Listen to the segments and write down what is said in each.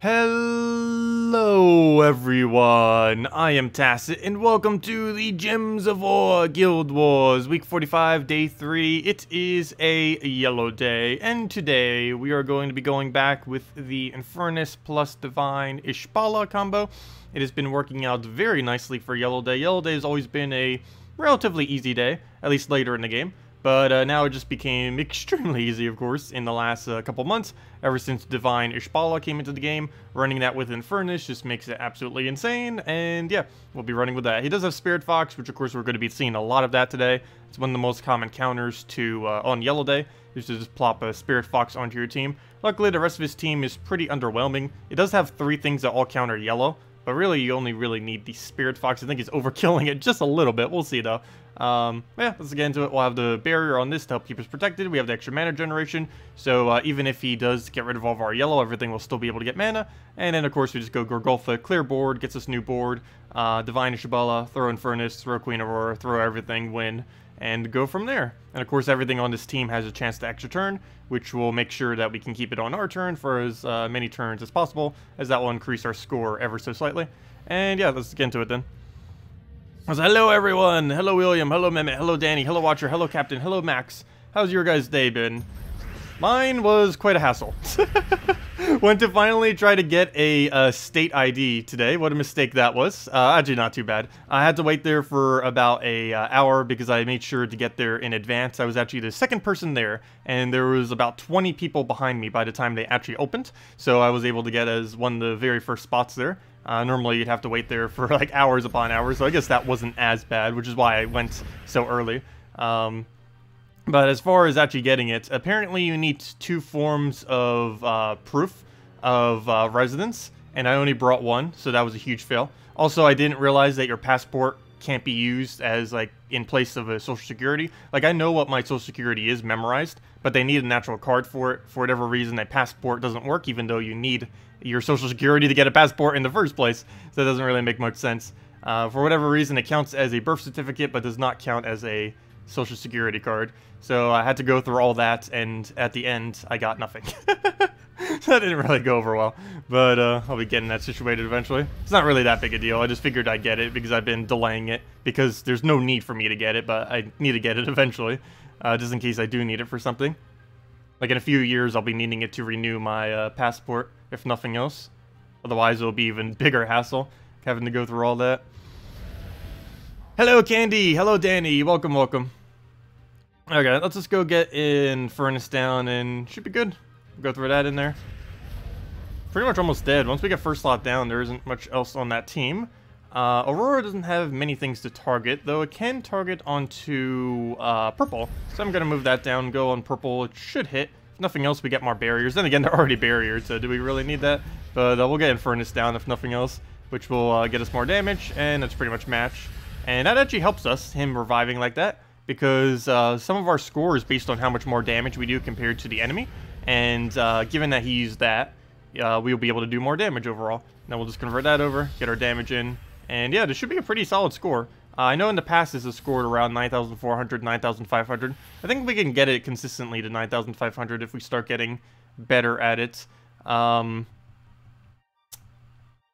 Hello everyone, I am Tacet and welcome to the Gems of War Guild Wars Week 45 Day 3. It is a yellow day and today we are going to be going back with the Infernus plus Divine Ishbaala combo. It has been working out very nicely for yellow day. Yellow day has always been a relatively easy day, at least later in the game. But now it just became extremely easy, of course, in the last couple months. Ever since Divine Ishbaala came into the game, running that with Infernus just makes it absolutely insane. And yeah, we'll be running with that. He does have Spirit Fox, which of course we're going to be seeing a lot of that today. It's one of the most common counters to on Yellow Day, is to just plop a Spirit Fox onto your team. Luckily, the rest of his team is pretty underwhelming. It does have 3 things that all counter yellow, but really you only really need the Spirit Fox. I think he's overkilling it just a little bit. We'll see though. Yeah, let's get into it. We'll have the barrier on this to help keep us protected. We have the extra mana generation, so even if he does get rid of all of our yellow, everything will still be able to get mana. And then of course we just go Gorgulfa, clear board, gets us new board, Divine Ishbaala, throw Infernus, throw Queen Aurora, throw everything, win, and go from there. And of course everything on this team has a chance to extra turn, which will make sure that we can keep it on our turn for as many turns as possible, as that will increase our score ever so slightly. And yeah, let's get into it then. So hello everyone, hello William, hello Mehmet, hello Danny, hello Watcher, hello Captain, hello Max. How's your guys' day been? Mine was quite a hassle. Went to finally try to get a state ID today. What a mistake that was. Actually not too bad. I had to wait there for about a hour because I made sure to get there in advance. I was actually the second person there, and there was about 20 people behind me by the time they actually opened. So I was able to get as one of the very first spots there. Normally you'd have to wait there for like hours upon hours, so I guess that wasn't as bad, which is why I went so early. But as far as actually getting it, apparently you need 2 forms of proof of residence, and I only brought 1, so that was a huge fail. Also, I didn't realize that your passport can't be used as like in place of a social security. Like, I know what my social security is memorized, but they need an actual card for it. For whatever reason, a passport doesn't work, even though you need your social security to get a passport in the first place. So that doesn't really make much sense. For whatever reason, it counts as a birth certificate, but does not count as a social security card. So I had to go through all that, and at the end, I got nothing. So that didn't really go over well, but I'll be getting that situated eventually. It's not really that big a deal. I just figured I'd get it because I've been delaying it, because there's no need for me to get it, but I need to get it eventually, just in case I do need it for something. Like in a few years, I'll be needing it to renew my passport, if nothing else. Otherwise, it'll be even bigger hassle, having to go through all that. Hello, Candy. Hello, Danny. Welcome, welcome. Okay, let's just go get Infernus down, and should be good. We'll go through that in there. Pretty much almost dead. Once we get first slot down, there isn't much else on that team. Aurora doesn't have many things to target, though it can target onto purple. So I'm going to move that down, go on purple. It should hit. If nothing else, we get more barriers. Then again, they're already barriered, so do we really need that? But we'll get Infernus down, if nothing else, which will get us more damage, and that's pretty much match. And that actually helps us, him reviving like that, because some of our score is based on how much more damage we do compared to the enemy. And given that he used that, we'll be able to do more damage overall. Now we'll just convert that over, get our damage in. And yeah, this should be a pretty solid score. I know in the past this has scored around 9,400, 9,500. I think we can get it consistently to 9,500 if we start getting better at it.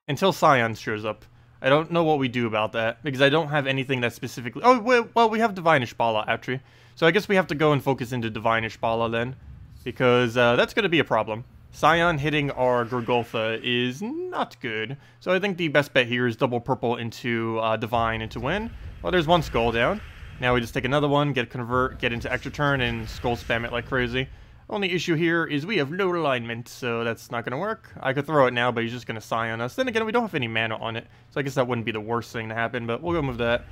Until Scion shows up. I don't know what we do about that, because I don't have anything that specifically... Oh, well, we have Divine Ishbaala, actually. So I guess we have to go and focus into Divine Ishbaala then, because that's going to be a problem. Scion hitting our Gorgulfa is not good. So I think the best bet here is double purple into Divine into win. Well, there's 1 skull down. Now we just take another one, get convert, get into extra turn, and skull spam it like crazy. Only issue here is we have no alignment, so that's not going to work. I could throw it now, but he's just going to Scion us. Then again, we don't have any mana on it, so I guess that wouldn't be the worst thing to happen, but we'll go move that.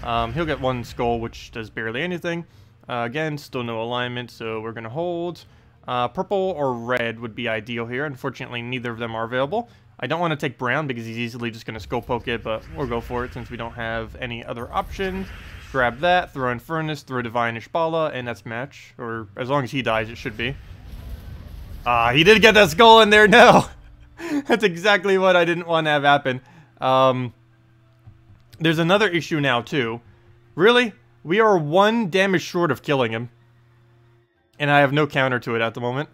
He'll get 1 skull, which does barely anything. Again, still no alignment, so we're going to hold. Purple or red would be ideal here. Unfortunately, neither of them are available. I don't want to take brown because he's easily just going to skull poke it, but we'll go for it since we don't have any other options. Grab that, throw Infernus, throw Divine Ishbaala, and that's match. Or as long as he dies, it should be. He did get that skull in there. No! That's exactly what I didn't want to have happen. There's another issue now, too. Really? We are 1 damage short of killing him. And I have no counter to it at the moment.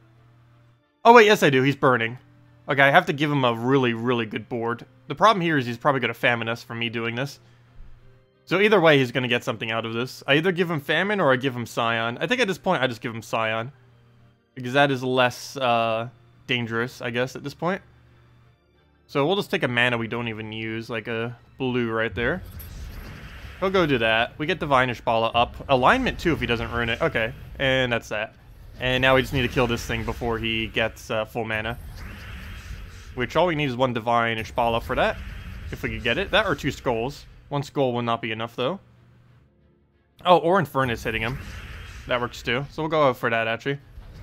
Oh, wait, yes I do. He's burning. Okay, I have to give him a really, really good board. The problem here is he's probably going to famine us for me doing this. So either way, he's going to get something out of this. I either give him Famine or I give him Scion. I think at this point, I just give him Scion. Because that is less dangerous, I guess, at this point. So we'll just take a mana we don't even use, like a blue right there. He'll go do that. We get Divine Ishbaala up. Alignment, too, if he doesn't ruin it. Okay, and that's that. And now we just need to kill this thing before he gets full mana. Which all we need is one Divine Ishbaala for that. If we could get it. That or 2 Skulls. 1 Skull will not be enough, though. Oh, or Infernus hitting him. That works, too. So we'll go for that, actually.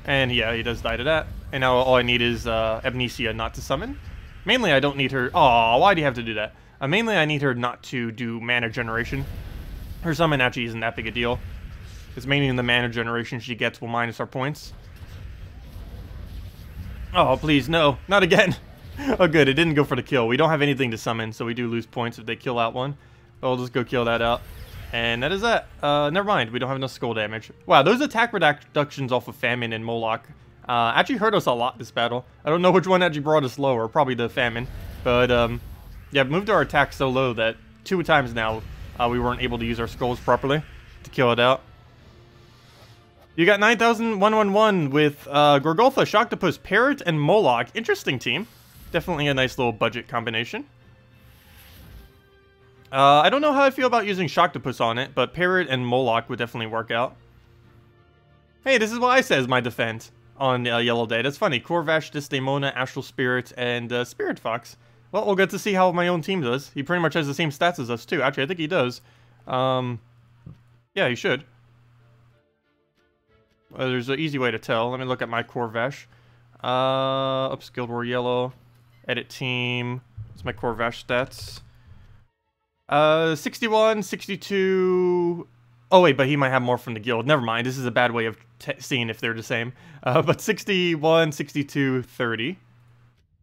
And, yeah, he does die to that. And now all I need is Amnesia not to summon. Mainly, I don't need her... Aw, why do you have to do that? Mainly, I need her not to do mana generation. Her summon actually isn't that big a deal. It's mainly in the mana generation she gets will minus our points. Oh, please, no. Not again. Oh, good. It didn't go for the kill. We don't have anything to summon, so we do lose points if they kill out one. But we'll just go kill that out. And that is that. Never mind. We don't have enough skull damage. Wow, those attack reductions off of Famine and Moloch actually hurt us a lot this battle. I don't know which one actually brought us lower. Probably the Famine. But, yeah, moved our attack so low that 2 times now we weren't able to use our skulls properly to kill it out. You got 9,111 with Gorgolfa, Shocktopus, Parrot, and Moloch. Interesting team. Definitely a nice little budget combination. I don't know how I feel about using Shocktopus on it, but Parrot and Moloch would definitely work out. Hey, this is what I say as my defense on Yellow Day. That's funny. Corvash, Desdemona, Astral Spirit, and Spirit Fox. Well, we'll get to see how my own team does. He pretty much has the same stats as us, too. Actually, I think he does. Yeah, he should. There's an easy way to tell. Let me look at my Corvash. Oops, Guild War Yellow. Edit team. What's my Corvash stats? 61, 62... Oh, wait, but he might have more from the guild. Never mind. This is a bad way of seeing if they're the same. But 61, 62, 30.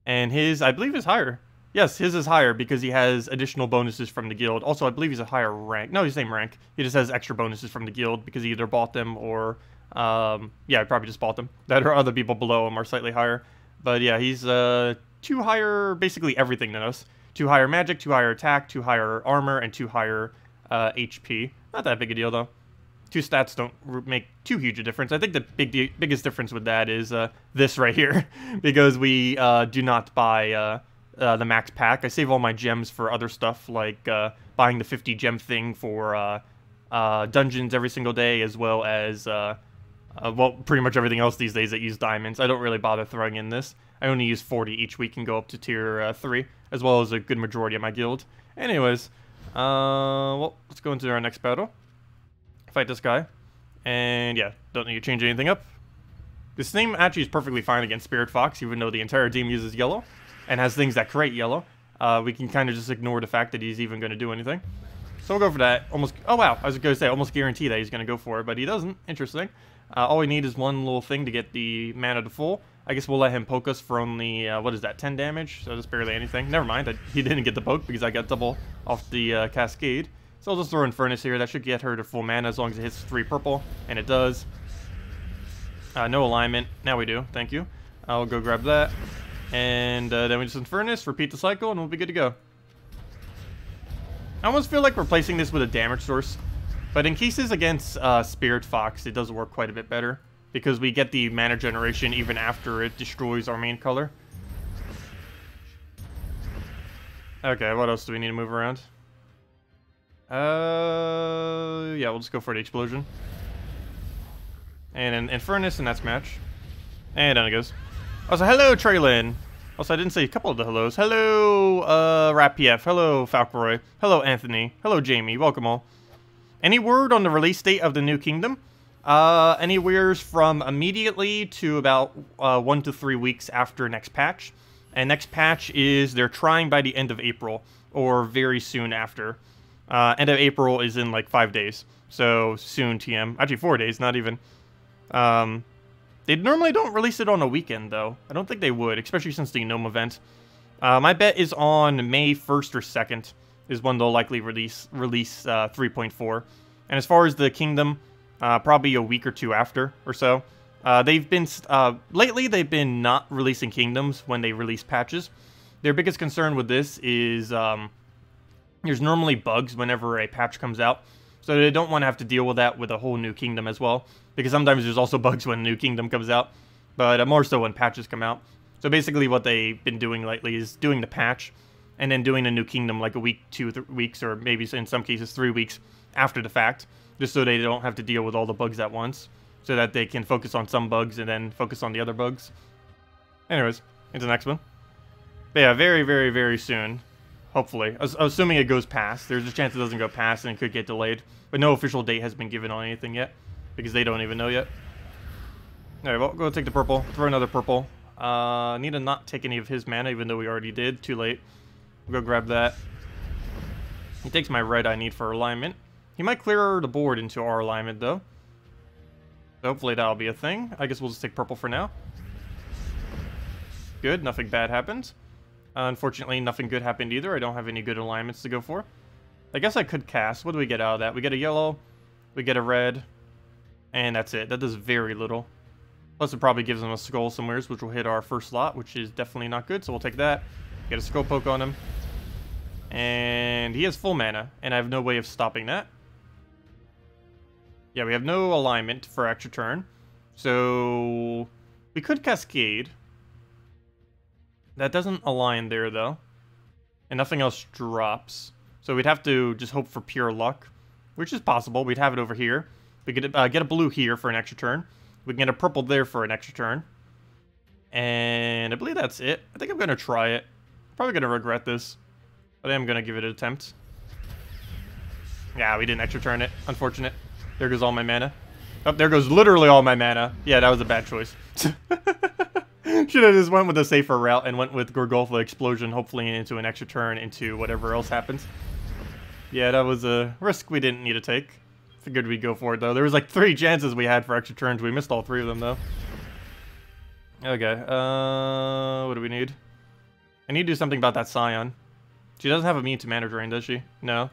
And his, I believe, is higher. Yes, his is higher because he has additional bonuses from the guild. Also, I believe he's a higher rank. No, he's the same rank. He just has extra bonuses from the guild because he either bought them or... yeah, I probably just bought them. That or other people below him are slightly higher. But yeah, he's 2 higher, basically everything than us. 2 higher magic, 2 higher attack, 2 higher armor, and 2 higher HP. Not that big a deal, though. 2 stats don't make too huge a difference. I think the biggest difference with that is this right here. Because we do not buy the max pack. I save all my gems for other stuff, like buying the 50 gem thing for dungeons every single day, as well as... well, pretty much everything else these days that use diamonds. I don't really bother throwing in this. I only use 40 each week and go up to tier 3, as well as a good majority of my guild. Anyways, well, let's go into our next battle. Fight this guy. And yeah, don't need to change anything up. This team actually is perfectly fine against Spirit Fox, even though the entire team uses yellow and has things that create yellow. We can kind of just ignore the fact that he's even going to do anything. So we'll go for that. Almost. Oh, wow. I was going to say, almost guarantee that he's going to go for it, but he doesn't. Interesting. All we need is one little thing to get the mana to full. I guess we'll let him poke us for only, what is that, 10 damage? So that's barely anything. Never mind. He didn't get the poke because I got double off the Cascade. So I'll just throw Infernus here. That should get her to full mana as long as it hits 3 purple. And it does. No alignment. Now we do. Thank you. I'll go grab that. And then we just Infernus, repeat the cycle, and we'll be good to go. I almost feel like replacing this with a damage source. But in cases against Spirit Fox, it does work quite a bit better. Because we get the mana generation even after it destroys our main color. Okay, what else do we need to move around? Yeah, we'll just go for the explosion. And an Infernus, and that's match. And down it goes. Also, hello, Traylin. Also, I didn't say a couple of the hellos. Hello, RapPF. Hello, Falkroy. Hello, Anthony. Hello, Jamie. Welcome all. Any word on the release date of the new kingdom? Anywhere from immediately to about 1 to 3 weeks after next patch. And next patch is they're trying by the end of April, or very soon after. End of April is in like 5 days, so soon TM. Actually 4 days, not even. They normally don't release it on a weekend though. I don't think they would, especially since the Gnome event. My bet is on May 1st or 2nd is when they'll likely release 3.4. And as far as the kingdom, probably a week or 2 after or so. Lately they've been not releasing kingdoms when they release patches. Their biggest concern with this is there's normally bugs whenever a patch comes out, so they don't want to have to deal with that with a whole new kingdom as well, because sometimes there's also bugs when a new kingdom comes out, but more so when patches come out. So basically what they've been doing lately is doing the patch, and then doing a new kingdom like a week, 2 weeks, or maybe in some cases 3 weeks after the fact, just so they don't have to deal with all the bugs at once, so that they can focus on some bugs and then focus on the other bugs. Anyways, into the next one. But yeah, very, very, very soon. Hopefully. Assuming it goes past. There's a chance it doesn't go past and it could get delayed. But no official date has been given on anything yet, because they don't even know yet. Alright, well, go take the purple. Throw another purple. Need to not take any of his mana, even though we already did. Too late. We'll go grab that. He takes my red I need for alignment. He might clear the board into our alignment, though. So hopefully that'll be a thing. I guess we'll just take purple for now. Good, nothing bad happened. Unfortunately, nothing good happened either. I don't have any good alignments to go for. I guess I could cast. What do we get out of that? We get a yellow, we get a red, and that's it. That does very little. Plus, it probably gives him a skull somewhere, which will hit our first slot, which is definitely not good. So we'll take that. Get a skull poke on him. And he has full mana, and I have no way of stopping that. Yeah, we have no alignment for extra turn. So we could cascade. That doesn't align there, though. And nothing else drops. So we'd have to just hope for pure luck, which is possible. We'd have it over here. We could get a blue here for an extra turn. We can get a purple there for an extra turn. And I believe that's it. I think I'm going to try it. Probably going to regret this, but I am going to give it an attempt. Yeah, we didn't extra turn it. Unfortunate. There goes all my mana. Oh, there goes literally all my mana. Yeah, that was a bad choice. Should have just went with a safer route and went with Gorgolfa Explosion, hopefully into an extra turn into whatever else happens. Yeah, that was a risk we didn't need to take. Figured we'd go for it, though. There was like 3 chances we had for extra turns. We missed all 3 of them, though. Okay, what do we need? I need to do something about that Scion. She doesn't have immune to mana drain, does she? No.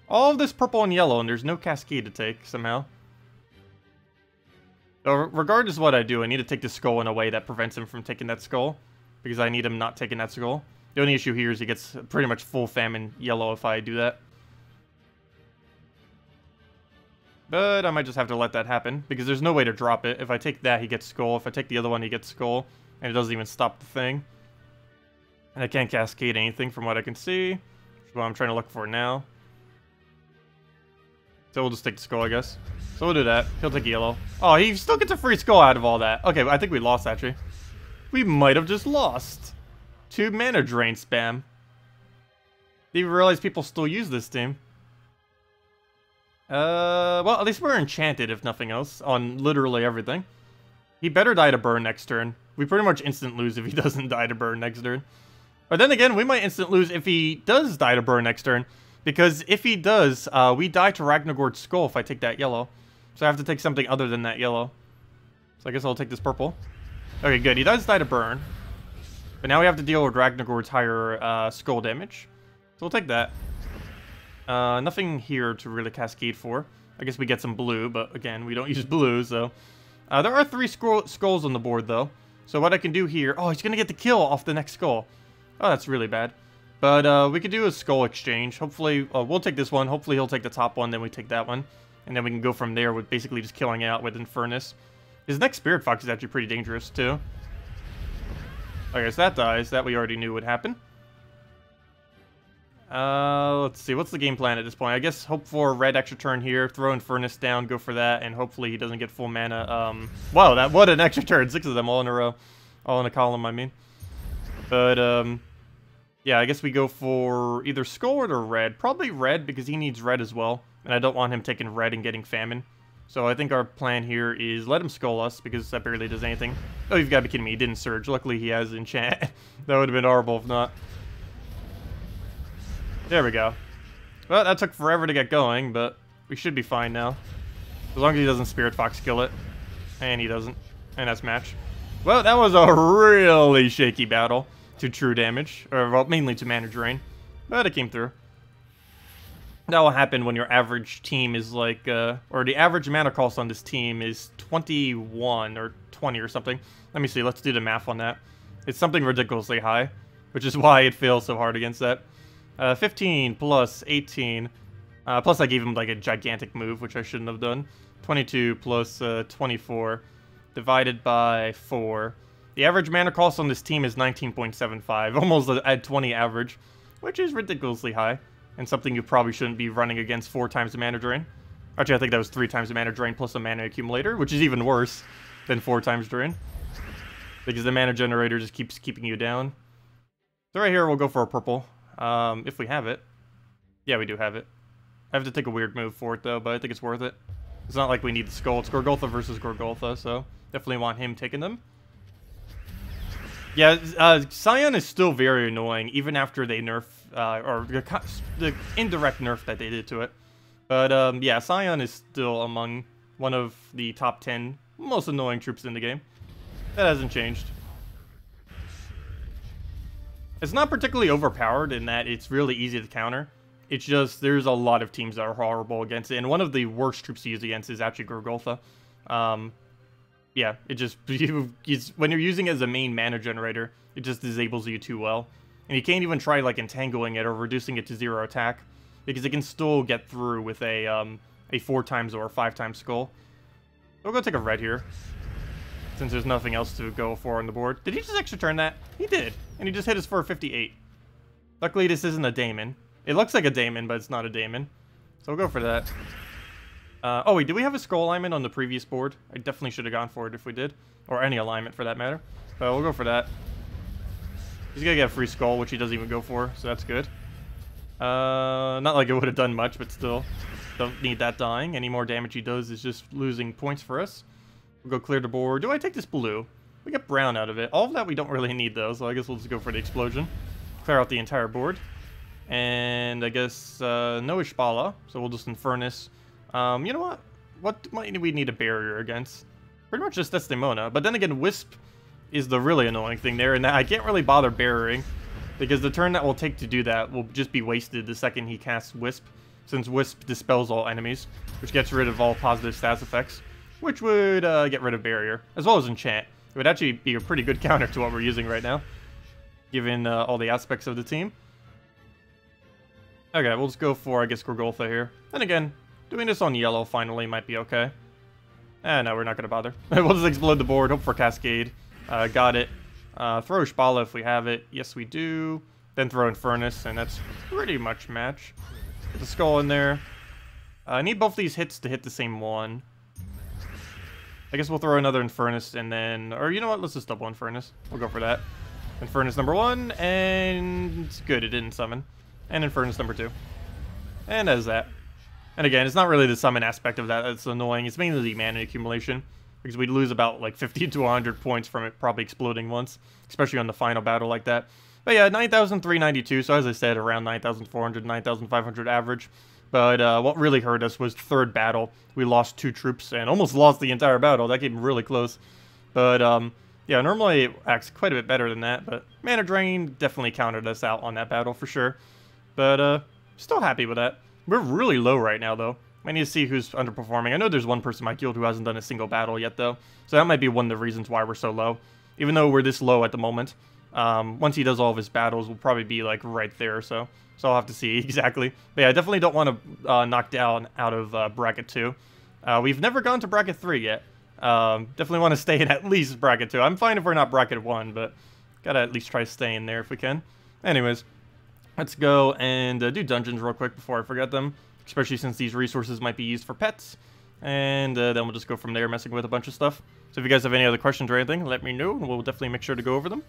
All of this purple and yellow, and there's no cascade to take, somehow. So regardless of what I do, I need to take the skull in a way that prevents him from taking that skull, because I need him not taking that skull. The only issue here is he gets pretty much full famine yellow if I do that. But I might just have to let that happen, because there's no way to drop it. If I take that, he gets skull. If I take the other one, he gets skull, and it doesn't even stop the thing. And I can't cascade anything from what I can see, which is what I'm trying to look for now. So we'll just take the skull, I guess. So we'll do that. He'll take yellow. Oh, he still gets a free skull out of all that. Okay, I think we lost, actually. We might have just lost. 2 mana drain spam. Didn't even realize people still use this team. Well, at least we're enchanted, if nothing else, on literally everything. He better die to burn next turn. We pretty much instant lose if he doesn't die to burn next turn. But then again, we might instant lose if he does die to burn next turn. Because if he does, we die to Ragnagord's skull if I take that yellow. So I have to take something other than that yellow. So I guess I'll take this purple. Okay, good. He does die to burn. But now we have to deal with Ragnagord's higher skull damage. So we'll take that. Nothing here to really cascade for. I guess we get some blue, but again, we don't use blue, so... there are 3 skulls on the board, though. So what I can do here... Oh, he's going to get the kill off the next skull. Oh, that's really bad. But we could do a skull exchange. Hopefully, we'll take this one. Hopefully he'll take the top one, then we take that one. And then we can go from there with basically just killing it out with Infernus. His next Spirit Fox is actually pretty dangerous, too. Okay, so that dies. That we already knew would happen. Let's see. What's the game plan at this point? I guess hope for a red extra turn here. Throw Infernus down, go for that, and hopefully he doesn't get full mana. Wow, what an extra turn. 6 of them all in a row. All in a column, I mean. But, yeah, I guess we go for either skull or red. Probably red, because he needs red as well. And I don't want him taking red and getting famine. So I think our plan here is let him skull us, because that barely does anything. Oh, you've got to be kidding me. He didn't surge. Luckily, he has enchant. That would have been horrible if not. There we go. Well, that took forever to get going, but we should be fine now. As long as he doesn't Spirit Fox kill it. And he doesn't. And that's match. Well, that was a really shaky battle to true damage. Or, well, mainly to mana drain. But it came through. That will happen when your average team is like, or the average mana cost on this team is 21 or 20 or something. Let me see, let's do the math on that. It's something ridiculously high, which is why it fails so hard against that. 15 plus 18, plus I gave him like a gigantic move, which I shouldn't have done. 22 plus 24, divided by 4. The average mana cost on this team is 19.75, almost at 20 average, which is ridiculously high. And something you probably shouldn't be running against 4 times the mana drain. Actually, I think that was 3 times the mana drain plus a mana accumulator, which is even worse than 4 times drain. Because the mana generator just keeps keeping you down. So right here, we'll go for a purple. If we have it. Yeah, we do have it. I have to take a weird move for it, though, but I think it's worth it. It's not like we need the skull. It's Gorgoltha versus Gorgoltha, so definitely want him taking them. Yeah, Scion is still very annoying, even after they nerf, or the indirect nerf that they did to it. But, yeah, Scion is still among one of the top 10 most annoying troops in the game. That hasn't changed. It's not particularly overpowered in that it's really easy to counter. It's just, there's a lot of teams that are horrible against it, and one of the worst troops to use against is actually Gorgoltha. Yeah, it just, when you're using it as a main mana generator, it just disables you too well. And you can't even try, like, entangling it or reducing it to 0 attack, because it can still get through with a 4 times or 5 times skull. We'll go take a red here, since there's nothing else to go for on the board. Did he just extra turn that? He did, and he just hit us for a 58. Luckily, this isn't a daemon. It looks like a daemon, but it's not a daemon. So we'll go for that. Oh wait, did we have a skull alignment on the previous board? I definitely should have gone for it if we did. Or any alignment for that matter. But we'll go for that. He's gonna get a free skull, which he doesn't even go for, so that's good. Not like it would have done much, but still. Don't need that dying. Any more damage he does is just losing points for us. We'll go clear the board. Do I take this blue? We get brown out of it. All of that we don't really need though, so I guess we'll just go for the explosion. Clear out the entire board. And I guess no Ishbaala, so we'll just Infernus. You know what? What might we need a barrier against? Pretty much just Desdemona. But then again, Wisp is the really annoying thing there, and I can't really bother barriering, because the turn that will take to do that will just be wasted the second he casts Wisp, since Wisp dispels all enemies, which gets rid of all positive stats effects, which would get rid of barrier, as well as enchant. It would actually be a pretty good counter to what we're using right now, given all the aspects of the team. Okay, we'll just go for, I guess, Gorgoltha here. And again, doing this on yellow finally might be okay. No, we're not going to bother. We'll just explode the board, hope for Cascade. Got it. Throw Ishbaala if we have it. Yes, we do. Then throw Infernus, and that's pretty much match. Put the skull in there. I need both these hits to hit the same one. I guess we'll throw another Infernus, and then... Or you know what? Let's just double Infernus. We'll go for that. Infernus number 1, and... It's good, it didn't summon. And Infernus number 2. And as that. And again, it's not really the summon aspect of that that's annoying. It's mainly the mana accumulation. Because we'd lose about like 50 to 100 points from it probably exploding once. Especially on the final battle like that. But yeah, 9,392. So as I said, around 9,400, 9,500 average. But what really hurt us was third battle. We lost 2 troops and almost lost the entire battle. That came really close. But yeah, normally it acts quite a bit better than that. But mana drain definitely counted us out on that battle for sure. But, still happy with that. We're really low right now, though. I need to see who's underperforming. I know there's one person in my guild who hasn't done a single battle yet, though. So that might be one of the reasons why we're so low. Even though we're this low at the moment. Once he does all of his battles, we'll probably be, like, right there, so I'll have to see exactly. But yeah, I definitely don't want to knock down out of Bracket 2. We've never gone to Bracket 3 yet. Definitely want to stay in at least Bracket 2. I'm fine if we're not Bracket 1, but gotta at least try staying there if we can. Anyways. Let's go and do dungeons real quick before I forget them, especially since these resources might be used for pets. And then we'll just go from there, messing with a bunch of stuff. So if you guys have any other questions or anything, let me know, and we'll definitely make sure to go over them.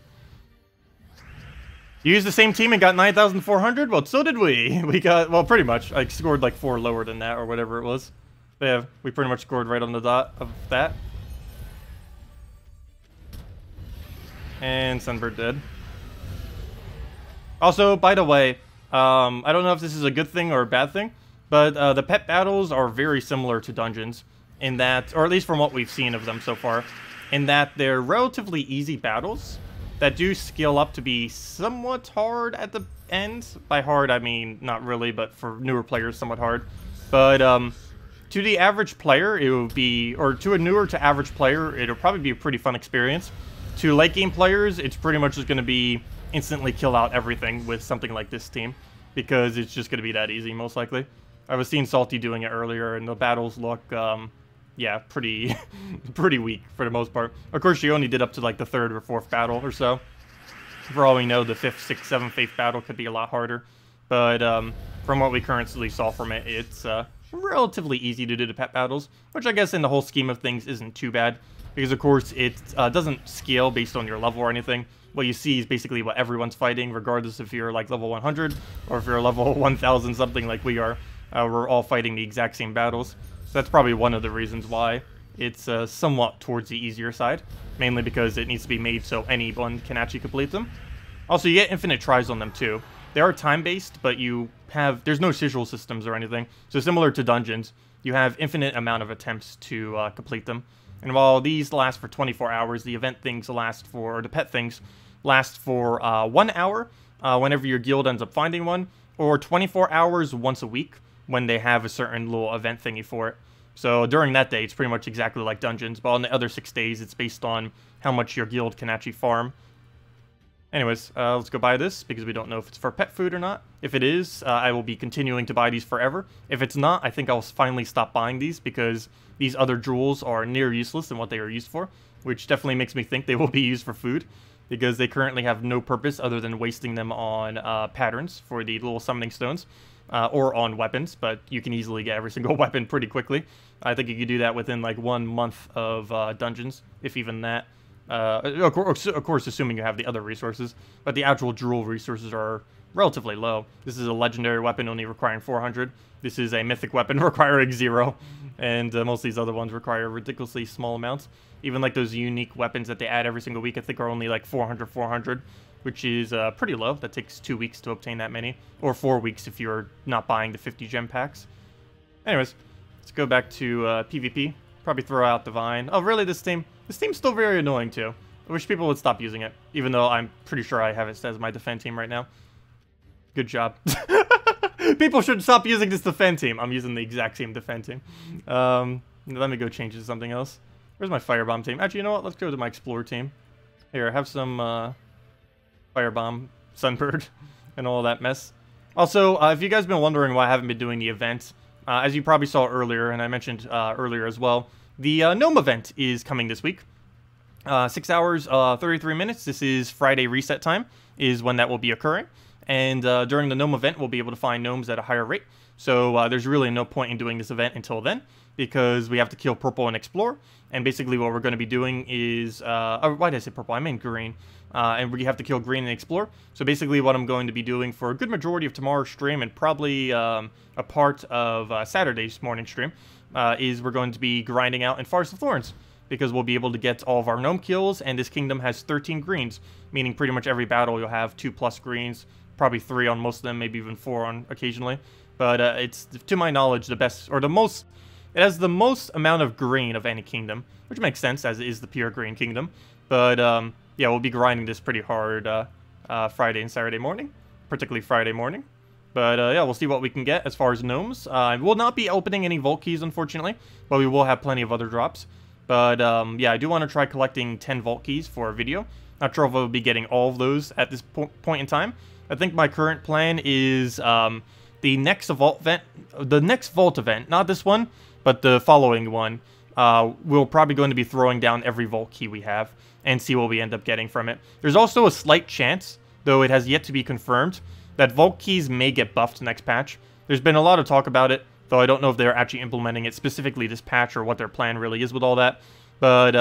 You used the same team and got 9,400? Well, so did we. We got, well, pretty much. I scored like 4 lower than that, or whatever it was. But yeah, we pretty much scored right on the dot of that. And Sunbird dead. Also, by the way, I don't know if this is a good thing or a bad thing, but the pet battles are very similar to dungeons in that, or at least from what we've seen of them so far, in that they're relatively easy battles, that do scale up to be somewhat hard at the end. By hard, I mean not really, but for newer players, somewhat hard. But to the average player, it will be, or to a newer to average player, it'll probably be a pretty fun experience. To late game players, it's pretty much just going to be instantly kill out everything with something like this team, because it's just going to be that easy, most likely. I was seeing Salty doing it earlier, and the battles look, yeah, pretty weak for the most part. Of course, she only did up to like the 3rd or 4th battle or so. For all we know, the 5th, 6th, 7th, 8th battle could be a lot harder. But from what we currently saw from it, it's relatively easy to do the pet battles, which I guess in the whole scheme of things isn't too bad. Because, of course, it doesn't scale based on your level or anything. What you see is basically what everyone's fighting, regardless if you're like level 100 or if you're level 1000 something like we are. We're all fighting the exact same battles. So that's probably one of the reasons why it's somewhat towards the easier side. Mainly because it needs to be made so anyone can actually complete them. Also, you get infinite tries on them too. They are time-based, but there's no sigil systems or anything. So similar to dungeons, you have infinite amount of attempts to complete them. And while these last for 24 hours, the event things last for, or the pet things last for 1 hour whenever your guild ends up finding one, or 24 hours once a week when they have a certain little event thingy for it. So during that day, it's pretty much exactly like dungeons, but on the other 6 days, it's based on how much your guild can actually farm. Anyways, let's go buy this, because we don't know if it's for pet food or not. If it is, I will be continuing to buy these forever. If it's not, I think I'll finally stop buying these, because these other jewels are near useless in what they are used for, which definitely makes me think they will be used for food, because they currently have no purpose other than wasting them on patterns for the little summoning stones, or on weapons, but you can easily get every single weapon pretty quickly. I think you could do that within like 1 month of dungeons, if even that. Of course, assuming you have the other resources, but the actual jewel resources are relatively low. This is a legendary weapon only requiring 400. This is a mythic weapon requiring 0, and most of these other ones require ridiculously small amounts. Even like those unique weapons that they add every single week, I think are only like 400, which is pretty low. That takes 2 weeks to obtain that many, or 4 weeks if you're not buying the 50 gem packs. Anyways, let's go back to PvP. Probably throw out Divine. Oh, really? This team's still very annoying too. I wish people would stop using it, even though I'm pretty sure I have it as my defend team right now. Good job. People should stop using this defend team. I'm using the exact same defend team. Let me go change it to something else. Where's my Firebomb team? Actually, you know what? Let's go to my Explorer team. Here, have some Firebomb, Sunbird, and all that mess. Also, if you guys have been wondering why I haven't been doing the event, as you probably saw earlier, and I mentioned earlier as well, the Gnome event is coming this week. 6 hours, 33 minutes. This is Friday reset time, is when that will be occurring. And during the Gnome event, we'll be able to find gnomes at a higher rate. So there's really no point in doing this event until then, because we have to kill purple and explore. And basically what we're going to be doing is... why did I say purple? I meant green. And we have to kill green and explore. So basically what I'm going to be doing for a good majority of tomorrow's stream, and probably a part of Saturday's morning stream, is we're going to be grinding out in Forest of Thorns, because we'll be able to get all of our gnome kills, and this kingdom has 13 greens, meaning pretty much every battle you'll have 2+ greens, probably 3 on most of them, maybe even 4 on occasionally. But it's, to my knowledge, the best, or the most, it has the most amount of green of any kingdom, which makes sense, as it is the pure green kingdom. But yeah, we'll be grinding this pretty hard Friday and Saturday morning, particularly Friday morning. But yeah, we'll see what we can get as far as gnomes. We'll not be opening any vault keys, unfortunately, but we will have plenty of other drops. But yeah, I do want to try collecting 10 vault keys for a video. Not sure if I'll be getting all of those at this point in time. I think my current plan is the next vault event, not this one, but the following one. We're probably going to be throwing down every vault key we have and see what we end up getting from it. There's also a slight chance, though it has yet to be confirmed, that vault keys may get buffed next patch. There's been a lot of talk about it, though I don't know if they're actually implementing it specifically this patch or what their plan really is with all that. But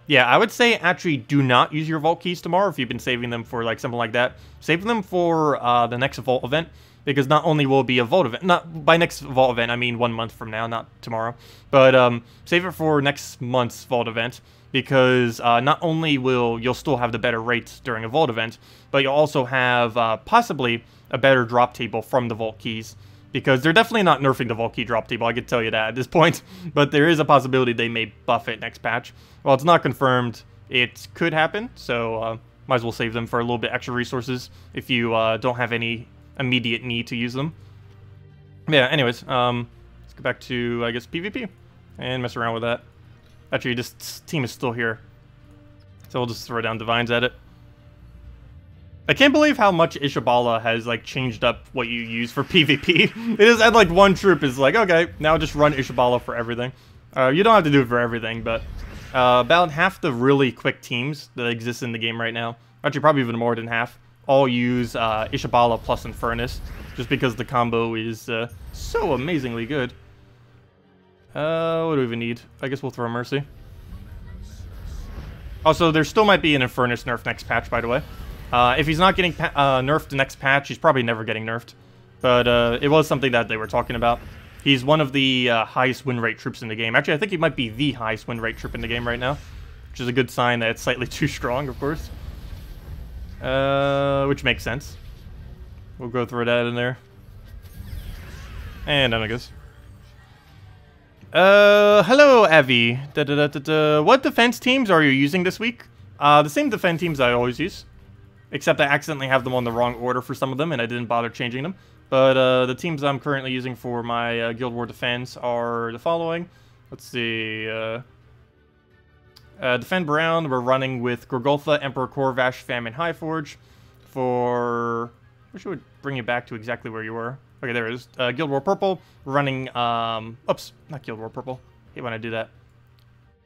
yeah, I would say actually do not use your vault keys tomorrow if you've been saving them for like something like that. Save them for the next vault event, because not only will it be a vault event, not by next vault event, I mean 1 month from now, not tomorrow, but save it for next month's vault event, because not only will you'll still have the better rates during a vault event, but you'll also have possibly a better drop table from the vault keys, because they're definitely not nerfing the vault key drop table, I could tell you that at this point, but there is a possibility they may buff it next patch. Well, it's not confirmed, it could happen, so Might as well save them for a little bit extra resources if you don't have any immediate need to use them. Yeah, anyways, let's go back to, I guess, PvP and mess around with that. Actually, this team is still here, so we'll just throw down Divines at it. I can't believe how much Ishbaala has, like, changed up what you use for PvP. It is at, like, one troop is like, okay, now just run Ishbaala for everything. You don't have to do it for everything, but about half the really quick teams that exist in the game right now, actually probably even more than half, all use Ishbaala plus Infernus, just because the combo is so amazingly good. What do we even need? I guess we'll throw Mercy. Also, there still might be an Infernus nerf next patch, by the way. If he's not getting nerfed next patch, he's probably never getting nerfed. But it was something that they were talking about. He's one of the highest win rate troops in the game. Actually, I think he might be the highest win rate troop in the game right now, which is a good sign that it's slightly too strong, of course. Which makes sense. We'll go throw that in there. And Amigas. Hello, Avi. What defense teams are you using this week? The same defense teams I always use. Except I accidentally have them on the wrong order for some of them, and I didn't bother changing them. But the teams I'm currently using for my Guild War defense are the following. Let's see. Defend Brown, we're running with Gorgolfa, Emperor Corvash, Famine Highforge. For... I wish I would bring you back to exactly where you were. Okay, there it is. Guild War Purple, we're running... oops, not Guild War Purple. I hate when I do that.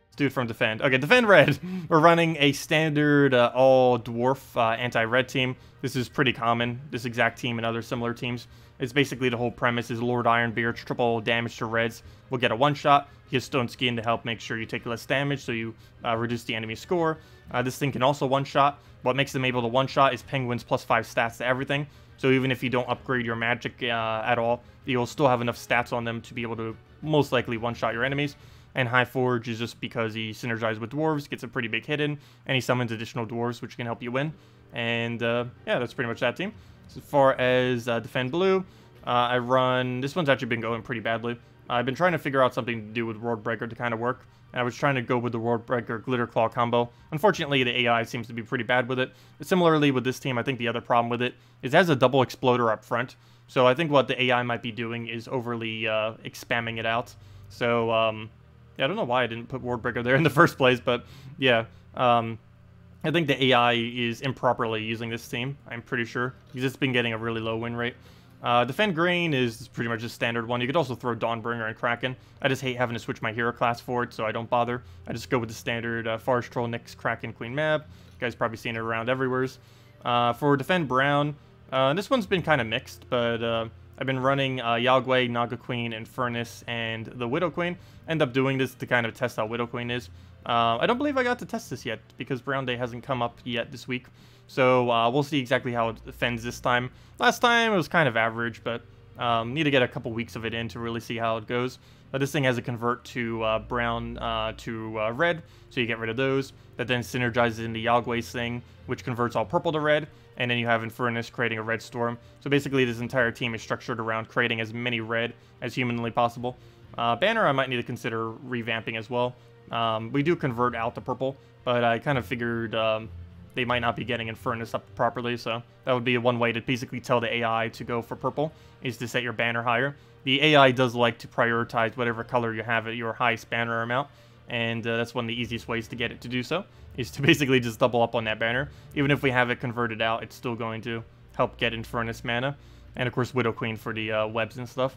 Let's do it from Defend. Okay, Defend Red. We're running a standard all-dwarf anti-red team. This is pretty common, this exact team and other similar teams. It's basically the whole premise is Lord Ironbeard, triple damage to reds. We'll get a one-shot. He has Stone Skin to help make sure you take less damage, so you reduce the enemy score. This thing can also one-shot. What makes them able to one-shot is Penguin's +5 stats to everything. So even if you don't upgrade your magic at all, you'll still have enough stats on them to be able to most likely one-shot your enemies. And Highforge is just because he synergizes with dwarves, gets a pretty big hit in, and he summons additional dwarves, which can help you win. And yeah, that's pretty much that team. As far as Defend Blue, I run... This one's actually been going pretty badly. I've been trying to figure out something to do with World Breaker to kind of work. And I was trying to go with the World Breaker Glitter Claw combo. Unfortunately, the AI seems to be pretty bad with it. Similarly with this team, I think the other problem with it is it has a double exploder up front. So I think what the AI might be doing is overly spamming it out. So, yeah, I don't know why I didn't put World Breaker there in the first place, but yeah. I think the AI is improperly using this team, I'm pretty sure, because it's been getting a really low win rate. Defend Green is pretty much a standard one. You could also throw Dawnbringer and Kraken. I just hate having to switch my hero class for it, so I don't bother. I just go with the standard Forest Troll, Nyx, Kraken, Queen Mab. You guys probably seen it around everywhere. For Defend Brown, this one's been kind of mixed, but I've been running Yagwe, Naga Queen, Infernus, and the Widow Queen. End up doing this to kind of test how Widow Queen is. I don't believe I got to test this yet, because Brown Day hasn't come up yet this week. So we'll see exactly how it defends this time. Last time it was kind of average, but need to get a couple weeks of it in to really see how it goes. This thing has a convert to brown to red, so you get rid of those. That then synergizes into Yagwe's thing, which converts all purple to red. And then you have Infernus creating a red storm. So basically this entire team is structured around creating as many red as humanly possible. Banner I might need to consider revamping as well. We do convert out to purple, but I kind of figured they might not be getting Infernus up properly, so that would be one way to basically tell the AI to go for purple, is to set your banner higher. The AI does like to prioritize whatever color you have at your highest banner amount, and that's one of the easiest ways to get it to do so, is to basically just double up on that banner. Even if we have it converted out, it's still going to help get Infernus mana, and of course Widow Queen for the webs and stuff.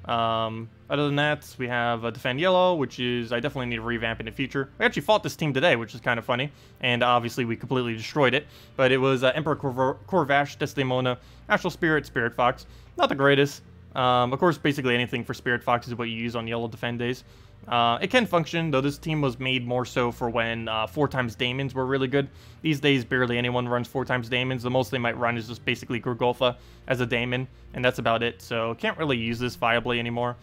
Other than that, we have Defend Yellow, which is, I definitely need to revamp in the future. We actually fought this team today, which is kind of funny, and obviously we completely destroyed it, but it was Emperor Corvash, Desdemona, Astral Spirit, Spirit Fox. Not the greatest. Of course, basically anything for Spirit Fox is what you use on Yellow Defend days. It can function, though this team was made more so for when 4x Daemons were really good. These days, barely anyone runs 4x Daemons. The most they might run is just basically Gorgolfa as a Daemon, and that's about it. So can't really use this viably anymore.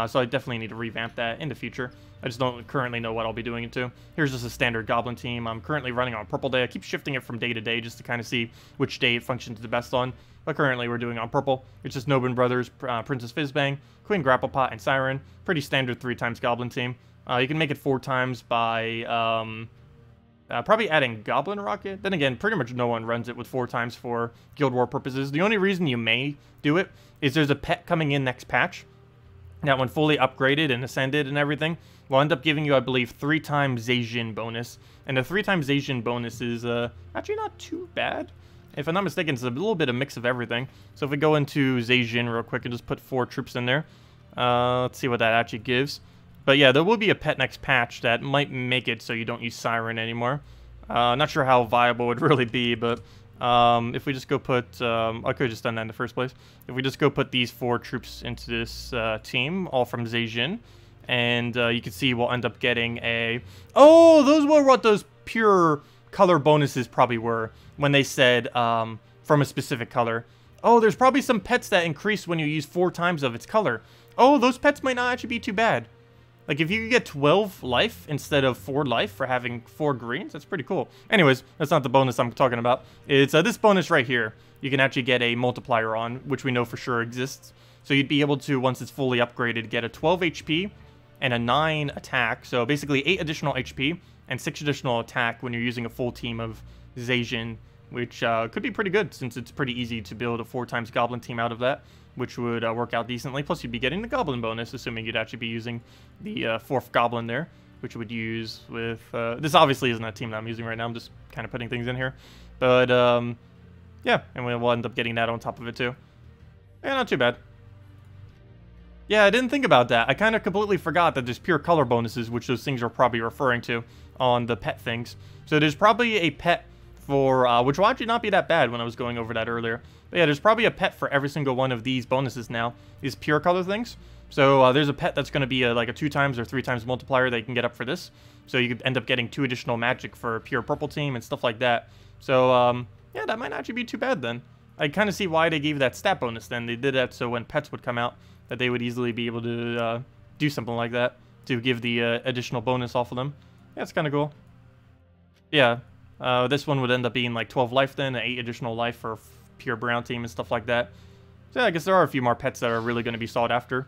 So I definitely need to revamp that in the future. I just don't currently know what I'll be doing it to. Here's just a standard Goblin team. I'm currently running on Purple Day. I keep shifting it from day to day just to kind of see which day it functions the best on. But currently we're doing on Purple. It's just Nobin Brothers, Princess Fizzbang, Queen Grapplepot, and Siren. Pretty standard 3x Goblin team. You can make it 4x by Probably adding Goblin Rocket. Then again, pretty much no one runs it with 4x for Guild War purposes. The only reason you may do it is there's a pet coming in next patch. That one fully upgraded and ascended and everything will end up giving you, I believe, 3x Zhejian bonus. And the 3x Zhejian bonus is actually not too bad. If I'm not mistaken, it's a little bit of mix of everything. So if we go into Zhejian real quick and just put 4 troops in there. Let's see what that actually gives. But yeah, there will be a pet next patch that might make it so you don't use Siren anymore. Not sure how viable it would really be, but if we just go put... I could have just done that in the first place. If we just go put these 4 troops into this team, all from Zhejian, and you can see we'll end up getting a... Oh, those were what those pure color bonuses probably were when they said from a specific color. Oh, there's probably some pets that increase when you use 4 times of its color. Oh, those pets might not actually be too bad. Like, if you could get 12 life instead of 4 life for having 4 greens, that's pretty cool. Anyways, that's not the bonus I'm talking about. It's this bonus right here. You can actually get a multiplier on, which we know for sure exists. So you'd be able to, once it's fully upgraded, get a 12 HP and a 9 attack. So basically 8 additional HP and 6 additional attack when you're using a full team of Zhejian, which could be pretty good since it's pretty easy to build a 4x Goblin team out of that, which would work out decently. Plus, you'd be getting the Goblin bonus, assuming you'd actually be using the 4th Goblin there, which you would use with... this obviously isn't a team that I'm using right now. I'm just kind of putting things in here. But, yeah, and we'll end up getting that on top of it, too. Yeah, not too bad. Yeah, I didn't think about that. I kind of completely forgot that there's pure color bonuses, which those things are probably referring to on the pet things. So there's probably a pet for... which will actually not be that bad when I was going over that earlier. But yeah, there's probably a pet for every single one of these bonuses now, these pure color things. So there's a pet that's going to be like a 2x or 3x multiplier that you can get up for this. So you could end up getting 2 additional magic for a pure purple team and stuff like that. So yeah, that might not actually be too bad then. I kind of see why they gave that stat bonus then. They did that so when pets would come out, that they would easily be able to do something like that to give the additional bonus off of them. Yeah, it's kind of cool. Yeah, this one would end up being like 12 life then, 8 additional life for pure brown team and stuff like that. So yeah, I guess there are a few more pets that are really going to be sought after.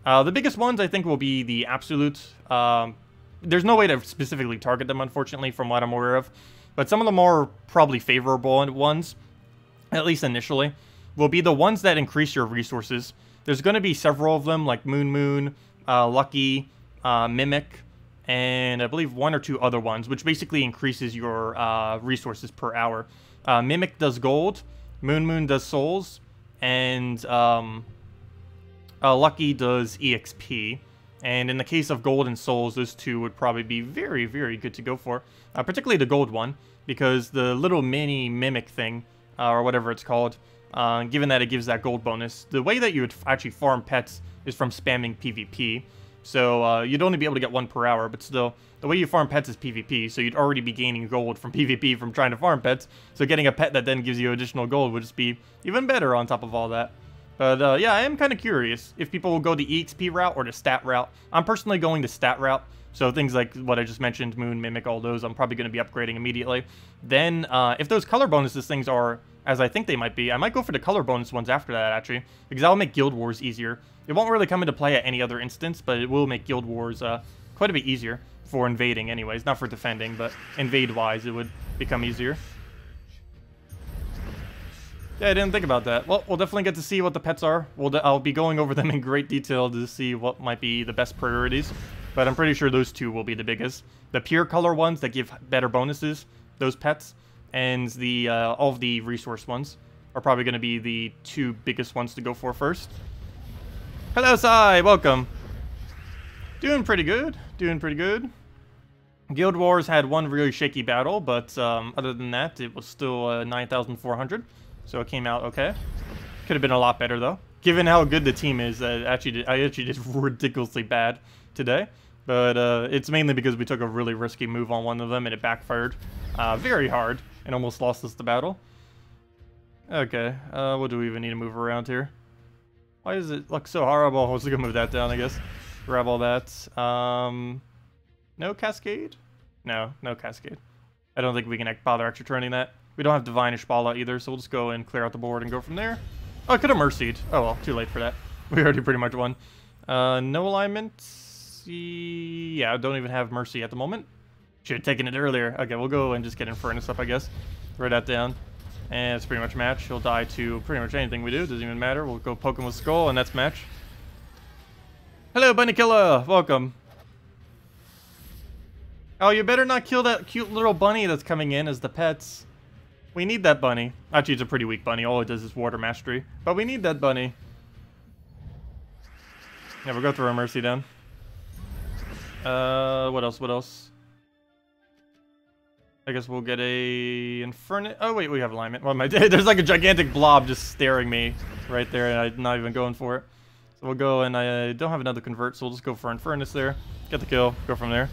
The biggest ones I think will be the absolute. There's no way to specifically target them, unfortunately, from what I'm aware of. But some of the more probably favorable ones, at least initially, will be the ones that increase your resources. There's going to be several of them, like Moon, Lucky, Mimic, and I believe 1 or 2 other ones, which basically increases your resources per hour. Mimic does gold, Moon does souls, and Lucky does EXP. And in the case of gold and souls, those 2 would probably be very, very good to go for. Particularly the gold one, because the little mini Mimic thing, or whatever it's called, given that it gives that gold bonus, the way that you would actually farm pets is from spamming PvP. So you'd only be able to get 1 per hour, but still, the way you farm pets is PvP, so you'd already be gaining gold from PvP from trying to farm pets. So getting a pet that then gives you additional gold would just be even better on top of all that. But yeah, I am kind of curious if people will go the EXP route or the stat route. I'm personally going the stat route. So things like what I just mentioned, Moon, Mimic, all those, I'm probably going to be upgrading immediately. Then, if those color bonuses things are as I think they might be, I might go for the color bonus ones after that, actually. Because that'll make Guild Wars easier. It won't really come into play at any other instance, but it will make Guild Wars quite a bit easier for invading anyways. Not for defending, but invade-wise, it would become easier. Yeah, I didn't think about that. Well, we'll definitely get to see what the pets are. I'll be going over them in great detail to see what might be the best priorities. But I'm pretty sure those 2 will be the biggest. The pure color ones that give better bonuses, those pets, and the all of the resource ones are probably going to be the 2 biggest ones to go for first. Hello, Sai! Welcome! Doing pretty good. Doing pretty good. Guild Wars had one really shaky battle, but other than that, it was still 9,400. So it came out okay. Could have been a lot better, though. Given how good the team is, I actually did ridiculously bad today. But it's mainly because we took a really risky move on one of them, and it backfired very hard, and almost lost us the battle. Okay, what do we even need to move around here? Why does it look so horrible? Let's go move that down, I guess. Grab all that. No Cascade? No Cascade. I don't think we can bother actually turning that. We don't have Divine Ishbaala either, so we'll just go and clear out the board and go from there. Oh, I could have Mercied. Oh well, too late for that. We already pretty much won. No alignment. Yeah, I don't even have Mercy at the moment. Should have taken it earlier. Okay, we'll go and just get Infernus up, I guess. Throw that down. And it's pretty much match. He'll die to pretty much anything we do. Doesn't even matter. We'll go poke him with Skull, and that's match. Hello, Bunny Killer. Welcome. Oh, you better not kill that cute little bunny that's coming in as the pets. We need that bunny. Actually, it's a pretty weak bunny. All it does is water mastery. But we need that bunny. Yeah, we'll go throw a Mercy down. What else? What else? I guess we'll get a Infernus. Oh, wait, we have alignment. What am I doing? There's like a gigantic blob just staring me right there, and I'm not even going for it. So we'll go, and I don't have another convert, so we'll just go for Infernus there. Get the kill. Go from there.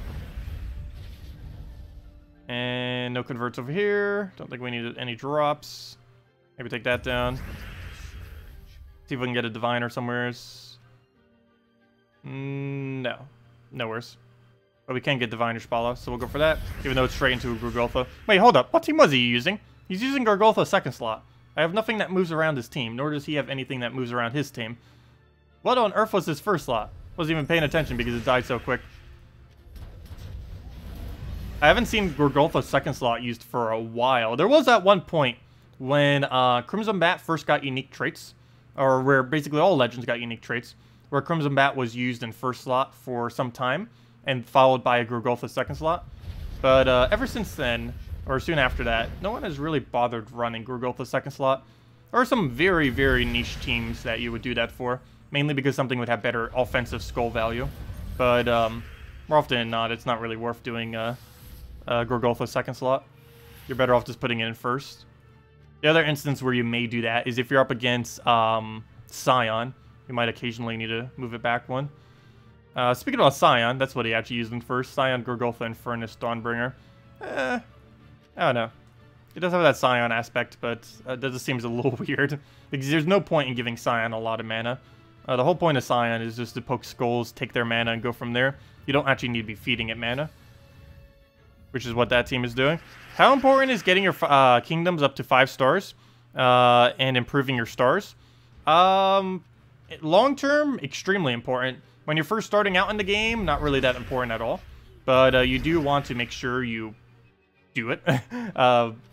And no converts over here. Don't think we need any drops. Maybe take that down. See if we can get a diviner somewhere. No. Nowheres. But we can get divine Ishbaala, so we'll go for that. Even though it's straight into a Gargoltha. Wait, hold up. What team was he using? He's using Gargoltha second slot. I have nothing that moves around his team, nor does he have anything that moves around his team. What on earth was his first slot? Wasn't even paying attention because it died so quick. I haven't seen Gargoltha's second slot used for a while. There was at one point when Crimson Bat first got unique traits, or where basically all legends got unique traits, where Crimson Bat was used in first slot for some time, and followed by a Gargoltha second slot. But ever since then, or soon after that, no one has really bothered running Gargoltha second slot. There are some very, very niche teams that you would do that for, mainly because something would have better offensive skull value. But more often than not, it's not really worth doing Gargoltha second slot. You're better off just putting it in first. The other instance where you may do that is if you're up against Scion. You might occasionally need to move it back one. Speaking about Scion, that's what he actually used in first. Scion, Gargoltha, Infernus, Dawnbringer. I don't know. It does have that Scion aspect, but that just seems a little weird. Because there's no point in giving Scion a lot of mana. The whole point of Scion is just to poke skulls, take their mana, and go from there. You don't actually need to be feeding it mana. Which is what that team is doing. How important is getting your kingdoms up to 5 stars and improving your stars? Long term, extremely important. When you're first starting out in the game, not really that important at all. But you do want to make sure you do it.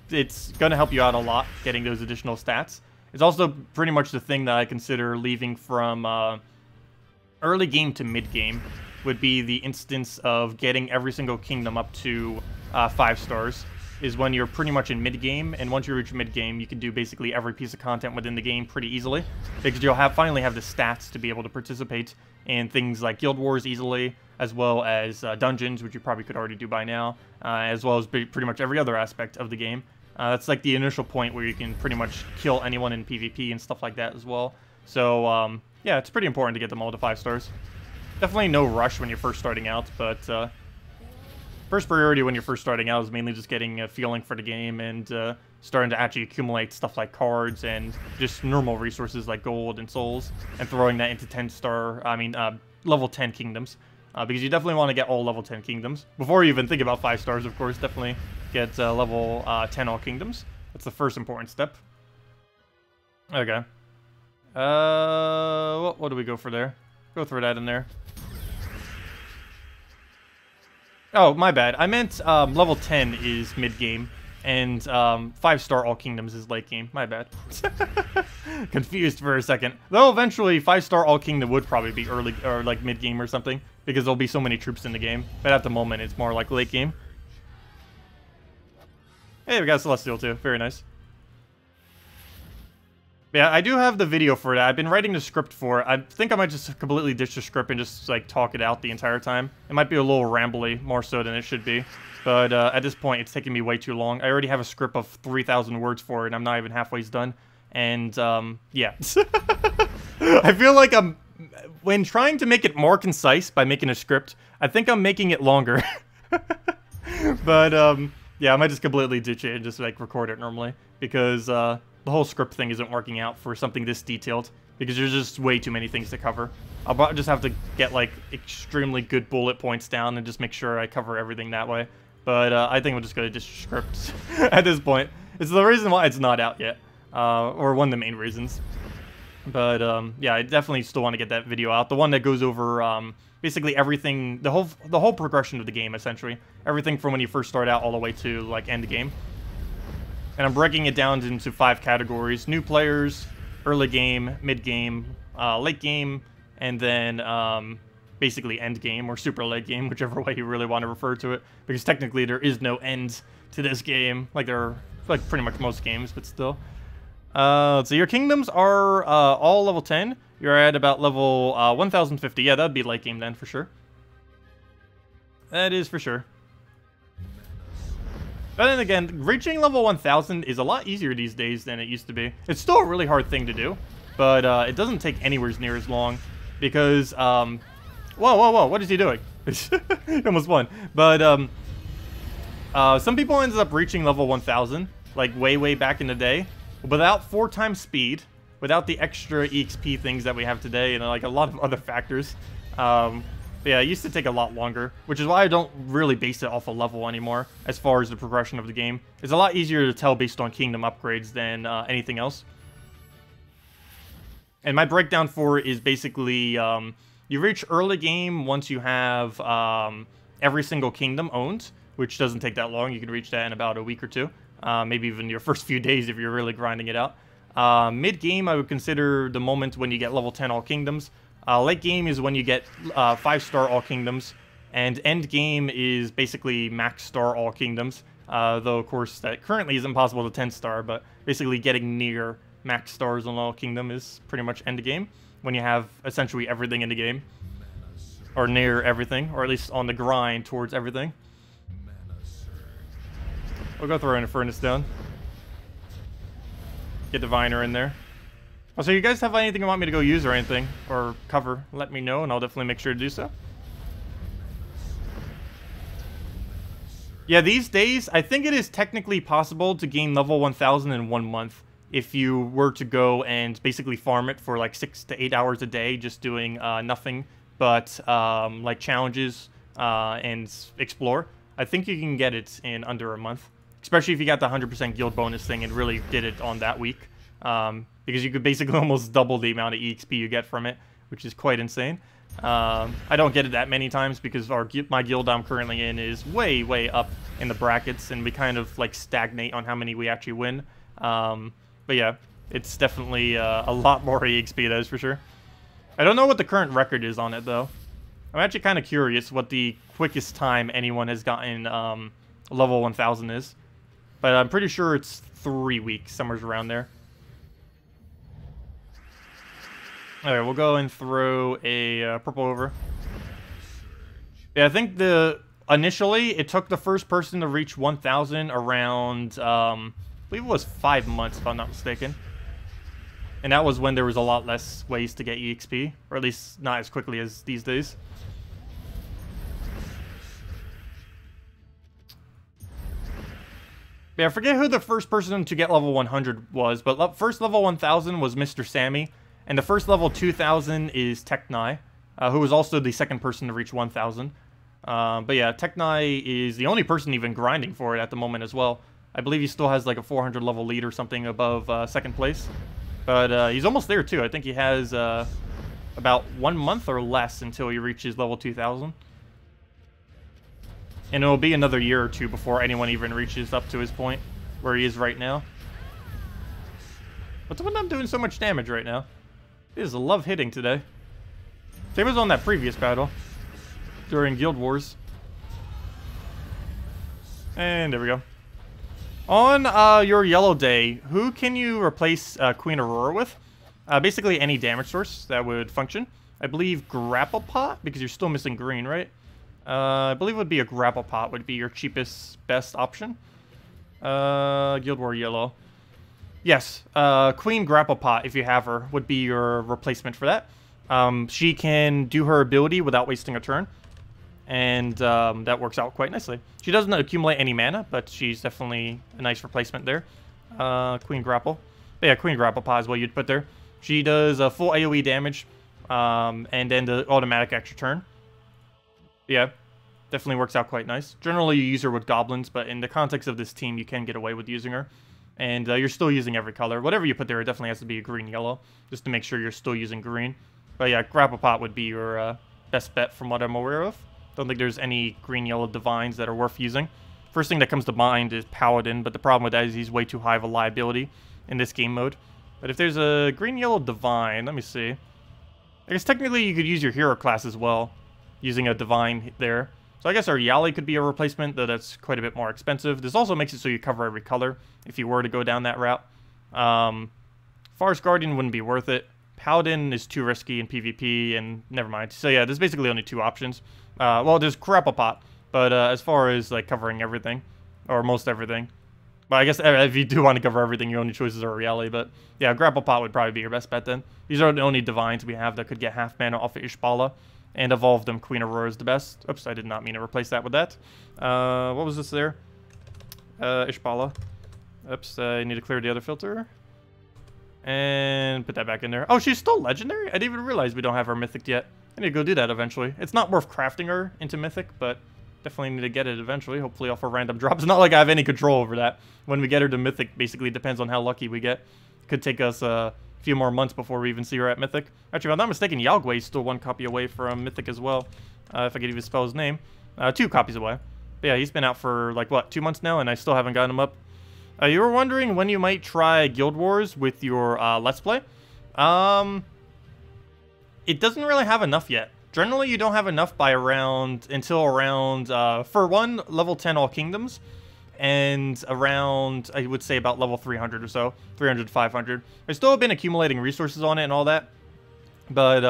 It's going to help you out a lot, getting those additional stats. It's also pretty much the thing that I consider leaving from early game to mid game. Would be the instance of getting every single kingdom up to 5 stars, is when you're pretty much in mid-game, and once you reach mid-game, you can do basically every piece of content within the game pretty easily, because you'll finally have the stats to be able to participate in things like Guild Wars easily, as well as dungeons, which you probably could already do by now, as well as pretty much every other aspect of the game. That's like the initial point where you can pretty much kill anyone in PvP and stuff like that as well. So, yeah, it's pretty important to get them all to 5 stars. Definitely no rush when you're first starting out, but first priority when you're first starting out is mainly just getting a feeling for the game and starting to actually accumulate stuff like cards and just normal resources like gold and souls, and throwing that into level 10 kingdoms. Because you definitely want to get all level 10 kingdoms. Before you even think about 5 stars, of course, definitely get level 10 all kingdoms. That's the first important step. Okay. What do we go for there? Go throw that in there. Oh, my bad. I meant level 10 is mid-game, and 5-star all kingdoms is late game. My bad. Confused for a second. Though eventually 5-star all kingdom would probably be early or like mid-game or something, because there'll be so many troops in the game. But at the moment, it's more like late game. Hey, we got Celestial too. Very nice. Yeah, I do have the video for that. I've been writing the script for it. I think I might just completely ditch the script and just, like, talk it out the entire time. It might be a little rambly, more so than it should be. But at this point, it's taking me way too long. I already have a script of 3,000 words for it, and I'm not even halfway done. And, yeah. I feel like when trying to make it more concise by making a script, I think I'm making it longer. But, yeah, I might just completely ditch it and just, like, record it normally. Because, the whole script thing isn't working out for something this detailed, because there's just way too many things to cover. I'll just have to get, like, extremely good bullet points down and just make sure I cover everything that way. But I think we'll just go to ditch script at this point. It's the reason why it's not out yet, or one of the main reasons. But yeah, I definitely still want to get that video out. The one that goes over basically everything, the whole progression of the game, essentially. Everything from when you first start out all the way to like end game. And I'm breaking it down into 5 categories: new players, early game, mid game, late game, and then basically end game or super late game, whichever way you really want to refer to it. Because technically there is no end to this game, like there are like pretty much most games, but still. So your kingdoms are all level 10. You're at about level 1050. Yeah, that'd be late game then, for sure. That is for sure. But then again, reaching level 1000 is a lot easier these days than it used to be. It's still a really hard thing to do, but it doesn't take anywhere near as long because, whoa, what is he doing? He almost won. But some people ended up reaching level 1000, like way back in the day, without 4 times speed, without the extra EXP things that we have today, and like a lot of other factors. But yeah, it used to take a lot longer, which is why I don't really base it off a level anymore as far as the progression of the game. It's a lot easier to tell based on kingdom upgrades than anything else. And my breakdown for it is basically you reach early game once you have every single kingdom owned, which doesn't take that long. You can reach that in about a week or 2. Maybe even your first few days if you're really grinding it out. Mid-game, I would consider the moment when you get level 10 all kingdoms. Late game is when you get 5-star all kingdoms. And end game is basically max star all kingdoms. Though, of course, that currently is impossible to 10-star, but basically getting near max stars on all kingdom is pretty much end game. When you have essentially everything in the game. Or near everything, or at least on the grind towards everything. We'll go throw an Infernus down. Get Diviner in there. Oh, so you guys have anything you want me to go use or anything? Or cover, let me know and I'll definitely make sure to do so. Yeah, these days, I think it is technically possible to gain level 1000 in 1 month. If you were to go and basically farm it for like 6 to 8 hours a day, just doing nothing but like challenges and explore. I think you can get it in under a month. Especially if you got the 100% guild bonus thing and really did it on that week. Because you could basically almost double the amount of EXP you get from it, which is quite insane. I don't get it that many times because my guild I'm currently in is way up in the brackets, and we kind of like stagnate on how many we actually win. But yeah, it's definitely a lot more EXP, that is for sure. I don't know what the current record is on it, though. I'm actually kind of curious what the quickest time anyone has gotten level 1000 is. But I'm pretty sure it's 3 weeks, somewhere around there. Alright, we'll go and throw a purple over. Yeah, I think initially, it took the first person to reach 1000 around, I believe it was 5 months, if I'm not mistaken. And that was when there was a lot less ways to get EXP, or at least not as quickly as these days. Yeah, I forget who the first person to get level 100 was, but first level 1000 was Mr. Sammy, and the first level 2000 is Techni, who was also the second person to reach 1000. But yeah, Techni is the only person even grinding for it at the moment as well. I believe he still has like a 400 level lead or something above second place. But he's almost there too. I think he has about 1 month or less until he reaches level 2000. And it'll be another year or 2 before anyone even reaches up to his point where he is right now. What's when I'm doing so much damage right now? It is a love hitting today. Same as on that previous battle during Guild Wars. And there we go. On your yellow day, who can you replace Queen Aurora with? Basically any damage source that would function. I believe Grapple Pot, because you're still missing green, right? I believe it would be a Grapple Pot would be your cheapest, best option. Guild War Yellow. Yes, Queen Grapple Pot, if you have her, would be your replacement for that. She can do her ability without wasting a turn. And that works out quite nicely. She doesn't accumulate any mana, but she's definitely a nice replacement there. Queen Grapple. But yeah, Queen Grapple Pot is what you'd put there. She does a full AoE damage, and then the automatic extra turn. Yeah, definitely works out quite nice. Generally, you use her with goblins, but in the context of this team, you can get away with using her. And you're still using every color. Whatever you put there, it definitely has to be a green-yellow, just to make sure you're still using green. But yeah, Grapple Pot would be your best bet from what I'm aware of. Don't think there's any green-yellow divines that are worth using. First thing that comes to mind is Paladin, but the problem with that is he's way too high of a liability in this game mode. But if there's a green-yellow divine, let me see. I guess technically you could use your hero class as well, using a divine there. So I guess our Yali could be a replacement, though that's quite a bit more expensive. This also makes it so you cover every color, if you were to go down that route. Forest Guardian wouldn't be worth it. Paladin is too risky in PvP, and never mind. So yeah, there's basically only two options. Well, there's Grapple Pot, but as far as like covering everything, or most everything. But I guess if you do want to cover everything, your only choices are Yali. But yeah, Grapple Pot would probably be your best bet then. These are the only divines we have that could get half mana off of Ishbaala. And evolve them. Queen Aurora is the best. Oops, I did not mean to replace that with that. What was this there? Ishbaala. Oops, I need to clear the other filter. And put that back in there. Oh, she's still legendary? I didn't even realize we don't have her mythic yet. I need to go do that eventually. It's not worth crafting her into mythic, but definitely need to get it eventually. Hopefully off a random drop. It's not like I have any control over that. When we get her to mythic, basically depends on how lucky we get. Could take us few more months before we even see her at Mythic. Actually, if I'm not mistaken, Yalgway is still one copy away from Mythic as well. If I could even spell his name. 2 copies away. But yeah, he's been out for, like, what, 2 months now, and I still haven't gotten him up. You were wondering when you might try Guild Wars with your Let's Play. It doesn't really have enough yet. Generally, you don't have enough by until around, for one, level 10 All Kingdoms. And around, I would say about level 300 or so, 300 to 500. I've still been accumulating resources on it and all that, but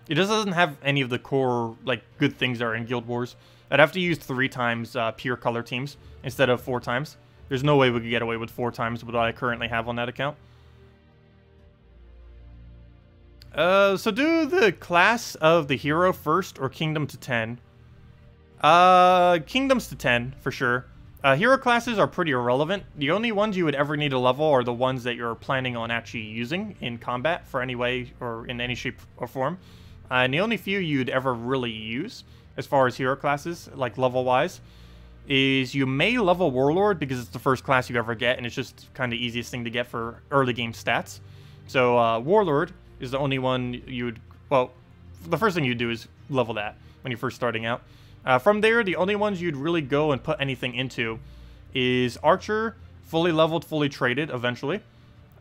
it just doesn't have any of the core, like, good things that are in Guild Wars. I'd have to use 3 times pure color teams instead of 4 times. There's no way we could get away with 4 times what I currently have on that account. So do the class of the hero first or Kingdom to 10? Kingdoms to 10, for sure. Hero classes are pretty irrelevant. The only ones you would ever need to level are the ones that you're planning on actually using in combat for any way or in any shape or form. And the only few you'd ever really use, as far as hero classes, like level-wise, is you may level Warlord because it's the first class you ever get, and it's just kind of the easiest thing to get for early game stats. So Warlord is the only one you'd... Well, the first thing you'd do is level that when you're first starting out. From there, the only ones you'd really go and put anything into is Archer, fully leveled, fully traded, eventually.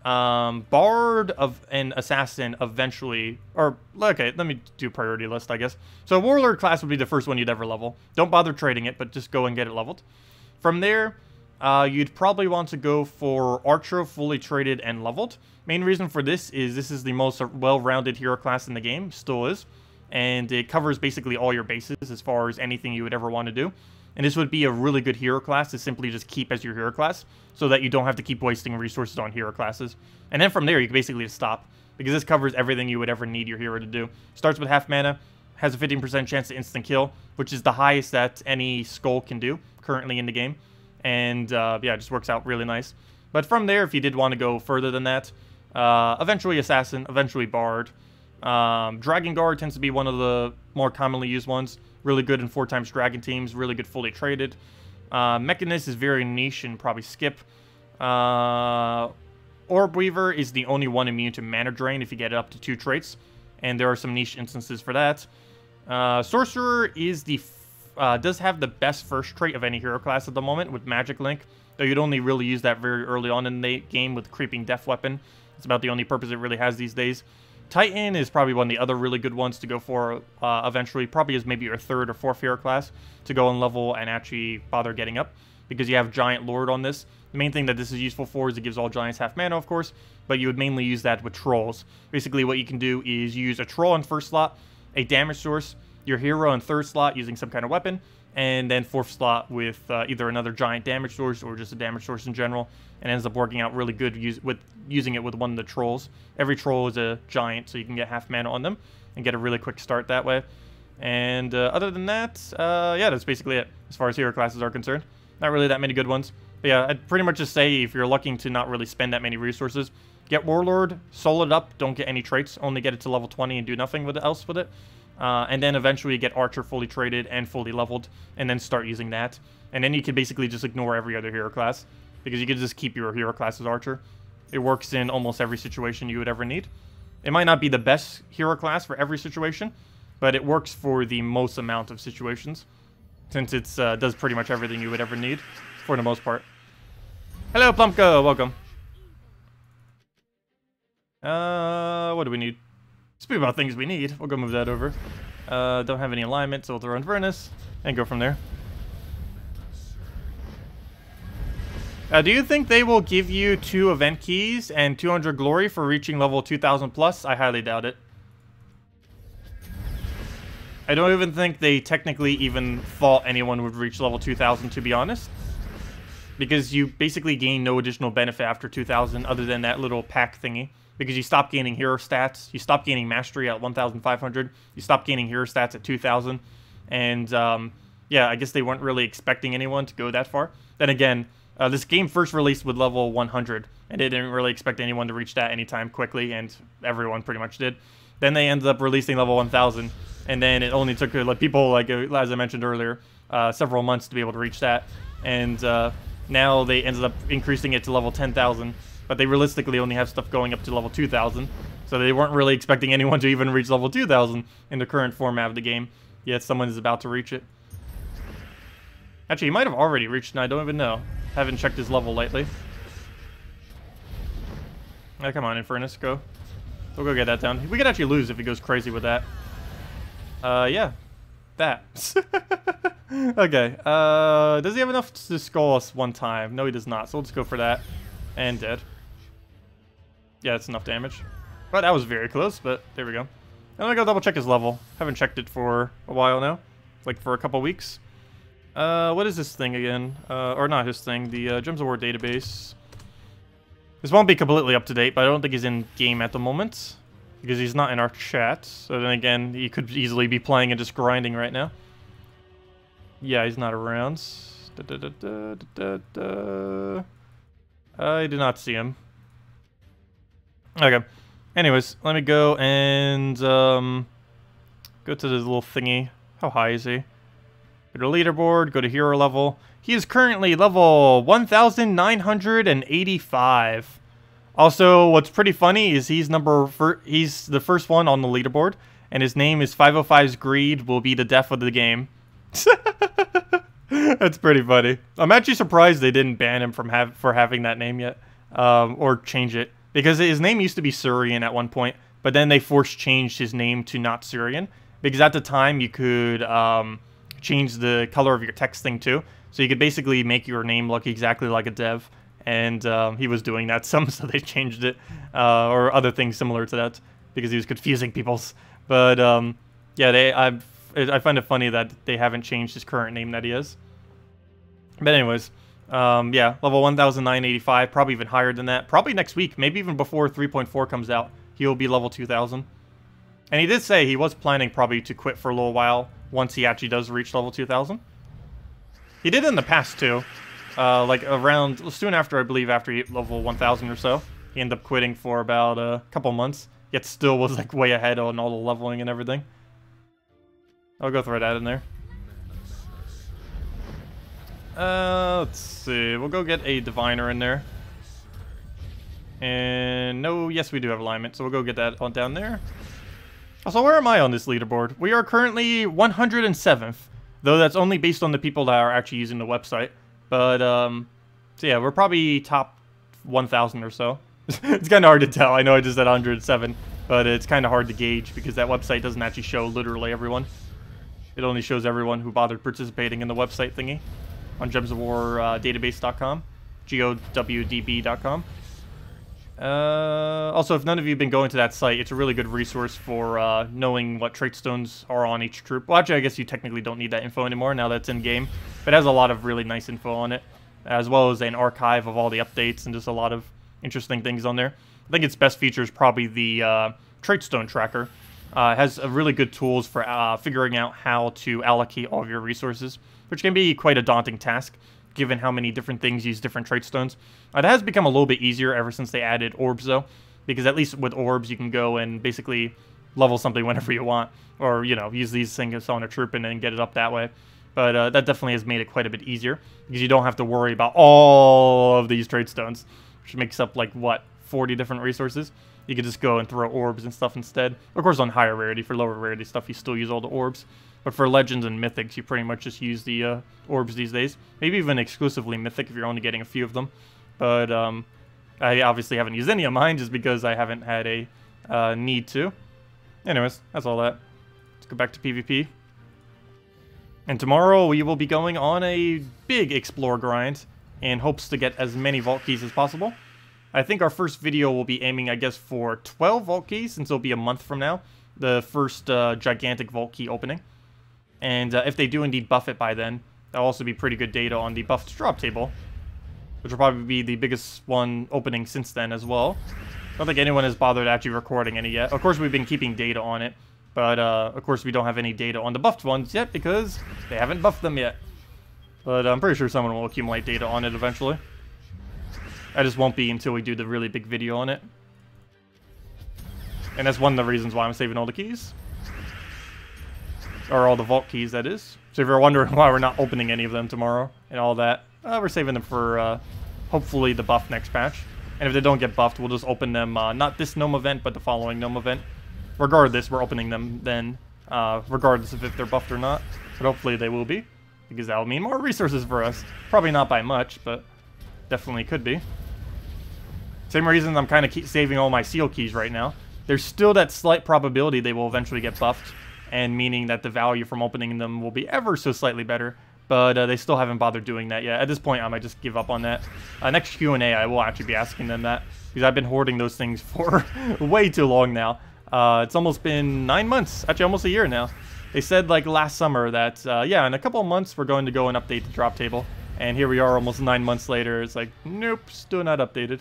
Bard and Assassin, eventually. Or, okay, let me do priority list, I guess. So Warlord class would be the first one you'd ever level. Don't bother trading it, but just go and get it leveled. From there, you'd probably want to go for Archer, fully traded and leveled. Main reason for this is the most well-rounded hero class in the game, still is. And it covers basically all your bases as far as anything you would ever want to do. And this would be a really good hero class to simply just keep as your hero class, so that you don't have to keep wasting resources on hero classes. And then from there, you can basically just stop, because this covers everything you would ever need your hero to do. Starts with half mana, has a 15% chance to instant kill, which is the highest that any skull can do currently in the game. And yeah, it just works out really nice. But from there, if you did want to go further than that, eventually Assassin, eventually Bard. Dragon Guard tends to be one of the more commonly used ones. Really good in 4 times Dragon teams, really good fully traded. Mechanist is very niche and probably skip. Orb Weaver is the only one immune to mana drain if you get it up to 2 traits. And there are some niche instances for that. Sorcerer is does have the best first trait of any hero class at the moment with Magic Link. Though you'd only really use that very early on in the game with Creeping Death Weapon. It's about the only purpose it really has these days. Titan is probably one of the other really good ones to go for eventually. Probably is maybe your 3rd or 4th hero class to go and level and actually bother getting up. Because you have Giant Lord on this. The main thing that this is useful for is it gives all giants half mana, of course. But you would mainly use that with trolls. Basically what you can do is use a troll in 1st slot, a damage source, your hero in 3rd slot using some kind of weapon, and then 4th slot with either another giant damage source or just a damage source in general. And ends up working out really good using it with one of the trolls. Every troll is a giant, so you can get half mana on them and get a really quick start that way. And other than that, yeah, that's basically it as far as hero classes are concerned. Not really that many good ones. But yeah, I'd pretty much just say if you're looking to not really spend that many resources, get Warlord, solo it up, don't get any traits, only get it to level 20 and do nothing else with it. And then eventually get Archer fully traded and fully leveled, and then start using that. And then you can basically just ignore every other hero class. because you can just keep your hero class as archer. It works in almost every situation you would ever need. It might not be the best hero class for every situation, but it works for the most amount of situations, since it does pretty much everything you would ever need, for the most part. Hello, Plumko! Welcome. What do we need? Speak about things we need. We'll go move that over. Don't have any alignment, so we'll throw Infernus and go from there. Do you think they will give you 2 event keys and 200 glory for reaching level 2000 plus? I highly doubt it. I don't even think they technically even thought anyone would reach level 2000, to be honest. Because you basically gain no additional benefit after 2000 other than that little pack thingy. Because you stop gaining hero stats, you stop gaining mastery at 1500, you stop gaining hero stats at 2000. And yeah, I guess they weren't really expecting anyone to go that far. Then again, this game first released with level 100, and they didn't really expect anyone to reach that anytime quickly, and everyone pretty much did. Then they ended up releasing level 1000, and then it only took like people, like as I mentioned earlier, several months to be able to reach that. And now they ended up increasing it to level 10,000, but they realistically only have stuff going up to level 2,000, so they weren't really expecting anyone to even reach level 2,000 in the current format of the game, yet someone is about to reach it. Actually, he might have already reached, and I don't even know. Haven't checked his level lately. Oh, come on, Infernus, go. We'll go get that down. We could actually lose if he goes crazy with that. Yeah. That. Okay. Does he have enough to skull us one time? No, he does not, so let's go for that. And dead. Yeah, that's enough damage. But that was very close, but there we go. I'm gonna go double check his level. Haven't checked it for a while now. Like for a couple weeks. What is this thing again? Or not his thing, the Gems of War database. This won't be completely up to date, but I don't think he's in game at the moment. Because he's not in our chat. So then again, he could easily be playing and just grinding right now. Yeah, he's not around. I do not see him. Okay. Anyways, let me go and go to the little thingy. How high is he? Go to leaderboard, go to hero level. He is currently level 1985. Also, what's pretty funny is he's he's the first one on the leaderboard, and his name is 505's Greed will be the death of the game. That's pretty funny. I'm actually surprised they didn't ban him from having that name yet, or change it, because his name used to be Syrian at one point, but then they forced changed his name to not Syrian, because at the time you could change the color of your text thing too, so you could basically make your name look exactly like a dev, and he was doing that some, so they changed it, or other things similar to that, because he was confusing people's. But yeah, I find it funny that they haven't changed his current name that he is. But anyways, yeah, level 1985, probably even higher than that. Probably next week, maybe even before 3.4 comes out, he'll be level 2000. And he did say he was planning probably to quit for a little while once he actually does reach level 2000. He did in the past too, like around soon after, I believe, after he hit level 1000 or so. He ended up quitting for about a couple months, yet still was like way ahead on all the leveling and everything. I'll go throw that in there. Let's see. We'll go get a diviner in there. And no, yes, we do have alignment, so we'll go get that on down there. Also, where am I on this leaderboard? We are currently 107th, though that's only based on the people that are actually using the website. But so yeah, we're probably top 1,000 or so. It's kind of hard to tell. I know I just said 107, but it's kind of hard to gauge because that website doesn't actually show literally everyone. It only shows everyone who bothered participating in the website thingy on gemsofwardatabase.com, GOWDB.com. Also, if none of you have been going to that site, it's a really good resource for knowing what trait stones are on each troop. Well, actually, I guess you technically don't need that info anymore now that it's in-game, but it has a lot of really nice info on it, as well as an archive of all the updates and just a lot of interesting things on there. I think its best feature is probably the trait stone tracker. It has really good tools for figuring out how to allocate all of your resources, which can be quite a daunting task, given how many different things use different trait stones. It has become a little bit easier ever since they added orbs, though, because at least with orbs, you can go and basically level something whenever you want, or, you know, use these things on a troop and then get it up that way. But that definitely has made it quite a bit easier, because you don't have to worry about all of these trade stones, which makes up, like, what, 40 different resources? You could just go and throw orbs and stuff instead. Of course, on higher rarity. For lower rarity stuff, you still use all the orbs. But for legends and mythics, you pretty much just use the orbs these days. Maybe even exclusively mythic if you're only getting a few of them. But I obviously haven't used any of mine just because I haven't had a need to. Anyways, that's all that. Let's go back to PvP. And tomorrow we will be going on a big explore grind in hopes to get as many vault keys as possible. I think our first video will be aiming, I guess, for 12 vault keys, since it'll be a month from now. The first gigantic vault key opening. And if they do indeed buff it by then, that'll also be pretty good data on the buffed drop table, which will probably be the biggest one opening since then as well. I don't think anyone has bothered actually recording any yet. Of course, we've been keeping data on it, but of course we don't have any data on the buffed ones yet because they haven't buffed them yet. But I'm pretty sure someone will accumulate data on it eventually. I just won't be until we do the really big video on it. And that's one of the reasons why I'm saving all the keys. Or all the vault keys, that is. So if you're wondering why we're not opening any of them tomorrow and all that, we're saving them for hopefully the buff next patch. And if they don't get buffed, we'll just open them, not this gnome event, but the following gnome event. Regardless, we're opening them then, regardless of if they're buffed or not. But hopefully they will be, because that will mean more resources for us. Probably not by much, but definitely could be. Same reason I'm kind of saving all my seal keys right now. There's still that slight probability they will eventually get buffed, and meaning that the value from opening them will be ever so slightly better, but they still haven't bothered doing that yet. At this point, I might just give up on that. Next Q&A, I will actually be asking them that, because I've been hoarding those things for way too long now. It's almost been 9 months, actually almost a year now. They said, like, last summer that, yeah, in a couple of months, we're going to go and update the drop table, and here we are almost 9 months later. It's like, nope, still not updated.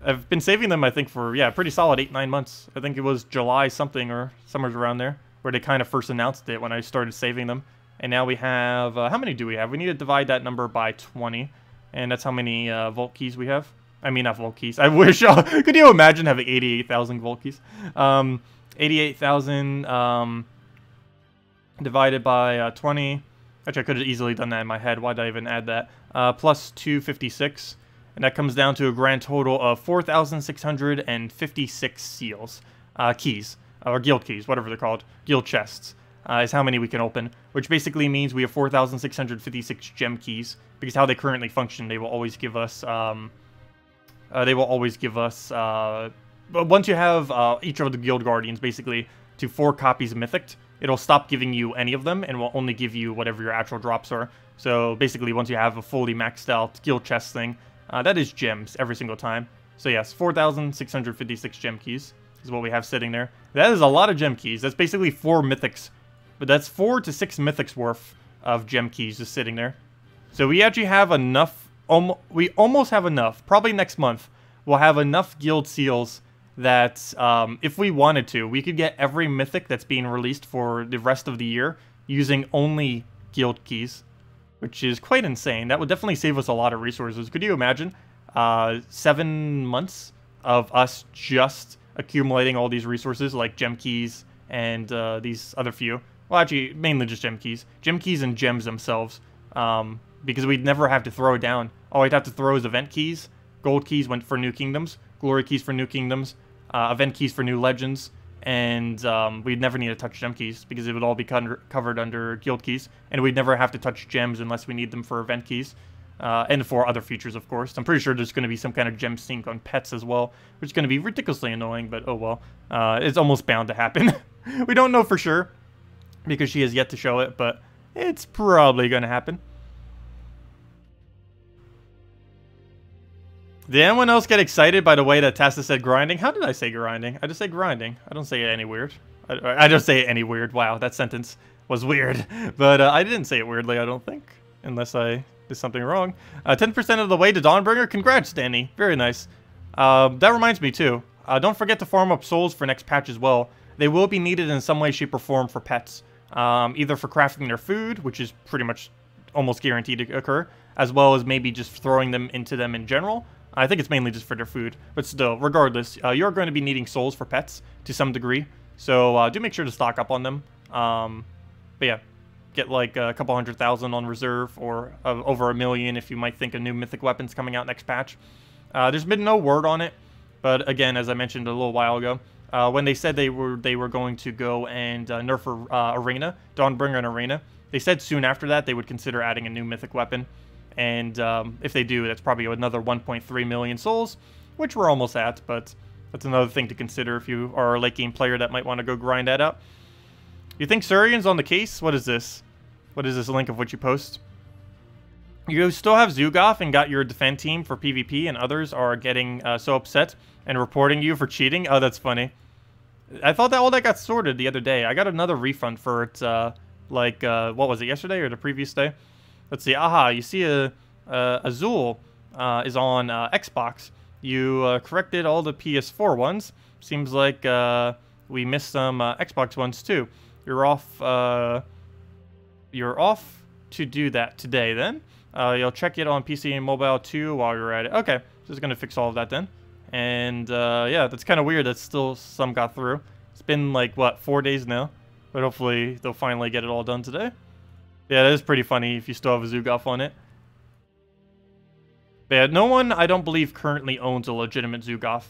I've been saving them, I think, for, yeah, pretty solid 8-9 months. I think it was July something or somewhere around there where they kind of first announced it when I started saving them. And now we have, how many do we have? We need to divide that number by 20. And that's how many vault keys we have. I mean, not vault keys. I wish, could you imagine having 88,000 vault keys? 88,000 divided by 20. Actually, I could have easily done that in my head. Why did I even add that? Plus 256. And that comes down to a grand total of 4,656 seals. Keys. Or guild keys, whatever they're called. Guild chests. Is how many we can open. Which basically means we have 4,656 gem keys. Because how they currently function, they will always give us... once you have each of the guild guardians, basically, to 4 copies of Mythic, it'll stop giving you any of them, and will only give you whatever your actual drops are. So basically, once you have a fully maxed out guild chest thing, that is gems every single time. So yes, 4,656 gem keys is what we have sitting there. That is a lot of gem keys. That's basically 4 mythics. But that's 4 to 6 mythics worth of gem keys just sitting there. So we actually have enough. We almost have enough. Probably next month, we'll have enough guild seals that if we wanted to, we could get every mythic that's being released for the rest of the year using only guild keys, which is quite insane. That would definitely save us a lot of resources. Could you imagine 7 months of us just accumulating all these resources like gem keys and these other few? Well, actually, mainly just gem keys. Gem keys and gems themselves, because we'd never have to throw down. All we'd have to throw is event keys. Gold keys went for new kingdoms. Glory keys for new kingdoms. Event keys for new legends. And we'd never need to touch gem keys because it would all be covered under guild keys. And we'd never have to touch gems unless we need them for event keys. And for other features, of course. I'm pretty sure there's going to be some kind of gem sync on pets as well, which is going to be ridiculously annoying, but oh well. It's almost bound to happen. We don't know for sure because she has yet to show it, but it's probably going to happen. Did anyone else get excited by the way that Tacet said grinding? How did I say grinding? I just say grinding. I don't say it any weird. I don't say it any weird. Wow, that sentence was weird. But I didn't say it weirdly, I don't think. Unless I did something wrong. 10% of the way to Dawnbringer. Congrats, Danny. Very nice. That reminds me, too. Don't forget to farm up souls for next patch as well. They will be needed in some way, shape, or form for pets. Either for crafting their food, which is pretty much almost guaranteed to occur, as well as maybe just throwing them into them in general. I think it's mainly just for their food, but still, regardless, you're going to be needing souls for pets to some degree, so do make sure to stock up on them. But yeah, get like a couple 100,000 on reserve, or over 1 million if you might think a new mythic weapon's coming out next patch. There's been no word on it, but again, as I mentioned a little while ago, when they said they were going to go and nerf Arena, Dawnbringer and Arena, they said soon after that they would consider adding a new mythic weapon. And if they do, that's probably another 1.3 million souls, which we're almost at, but that's another thing to consider if you are a late game player that might want to go grind that out. You think Surian's on the case? What is this? What is this link of what you post? You still have Zugoff and got your defend team for PvP, and others are getting so upset and reporting you for cheating? Oh, that's funny. I thought that all that got sorted the other day. I got another refund for it, what was it, yesterday or the previous day? Let's see. Aha, you see Azul is on Xbox. You corrected all the PS4 ones. Seems like we missed some Xbox ones too. You're off to do that today then. You'll check it on PC and mobile too while you're at it. Okay, just gonna fix all of that then. And yeah, that's kind of weird that still some got through. It's been like, what, 4 days now? But hopefully they'll finally get it all done today. Yeah, that is pretty funny if you still have a Zugoff on it. But yeah, no one, I don't believe, currently owns a legitimate Zugoff.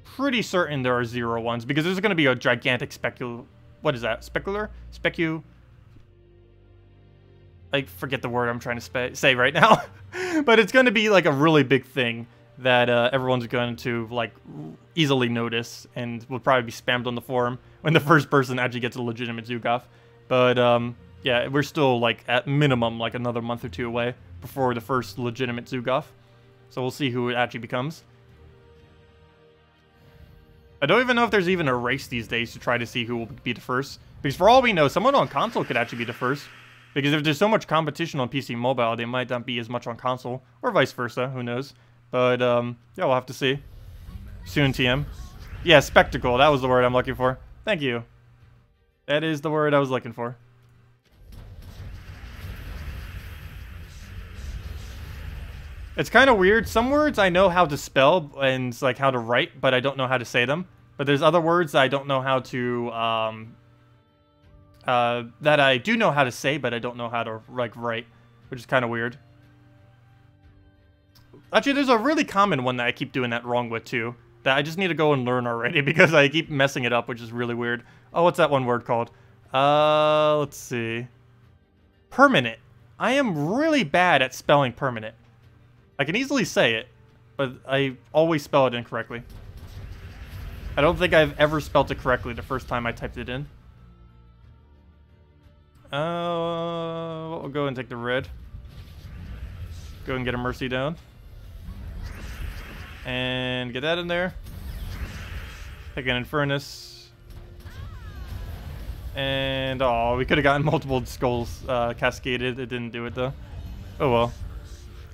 Pretty certain there are 0 ones, because there's going to be a gigantic what is that? Specular? I forget the word I'm trying to say right now. But it's going to be like a really big thing that everyone's going to like easily notice, and will probably be spammed on the forum when the first person actually gets a legitimate Zugoff. But yeah, we're still like at minimum like another month or 2 away before the first legitimate Zugoff. So we'll see who it actually becomes. I don't even know if there's even a race these days to try to see who will be the first. Because for all we know, someone on console could actually be the first. Because if there's so much competition on PC and mobile, they might not be as much on console. Or vice versa, who knows. But, yeah, we'll have to see. Soon, TM. Yeah, spectacle, that was the word I'm looking for. Thank you. That is the word I was looking for. It's kind of weird. Some words I know how to spell and like how to write, but I don't know how to say them. But there's other words that I don't know how to, that I do know how to say, but I don't know how to like write, which is kind of weird. Actually, there's a really common one that I keep doing that wrong with too, that I just need to go and learn already because I keep messing it up, which is really weird. Oh, what's that one word called? Let's see. Permanent. I am really bad at spelling permanent. I can easily say it, but I always spell it incorrectly. I don't think I've ever spelled it correctly the first time I typed it in. We'll go and take the red. Go and get a Mercy down. And get that in there. Take an Infernus. And, oh, we could have gotten multiple skulls cascaded. It didn't do it, though. Oh, well.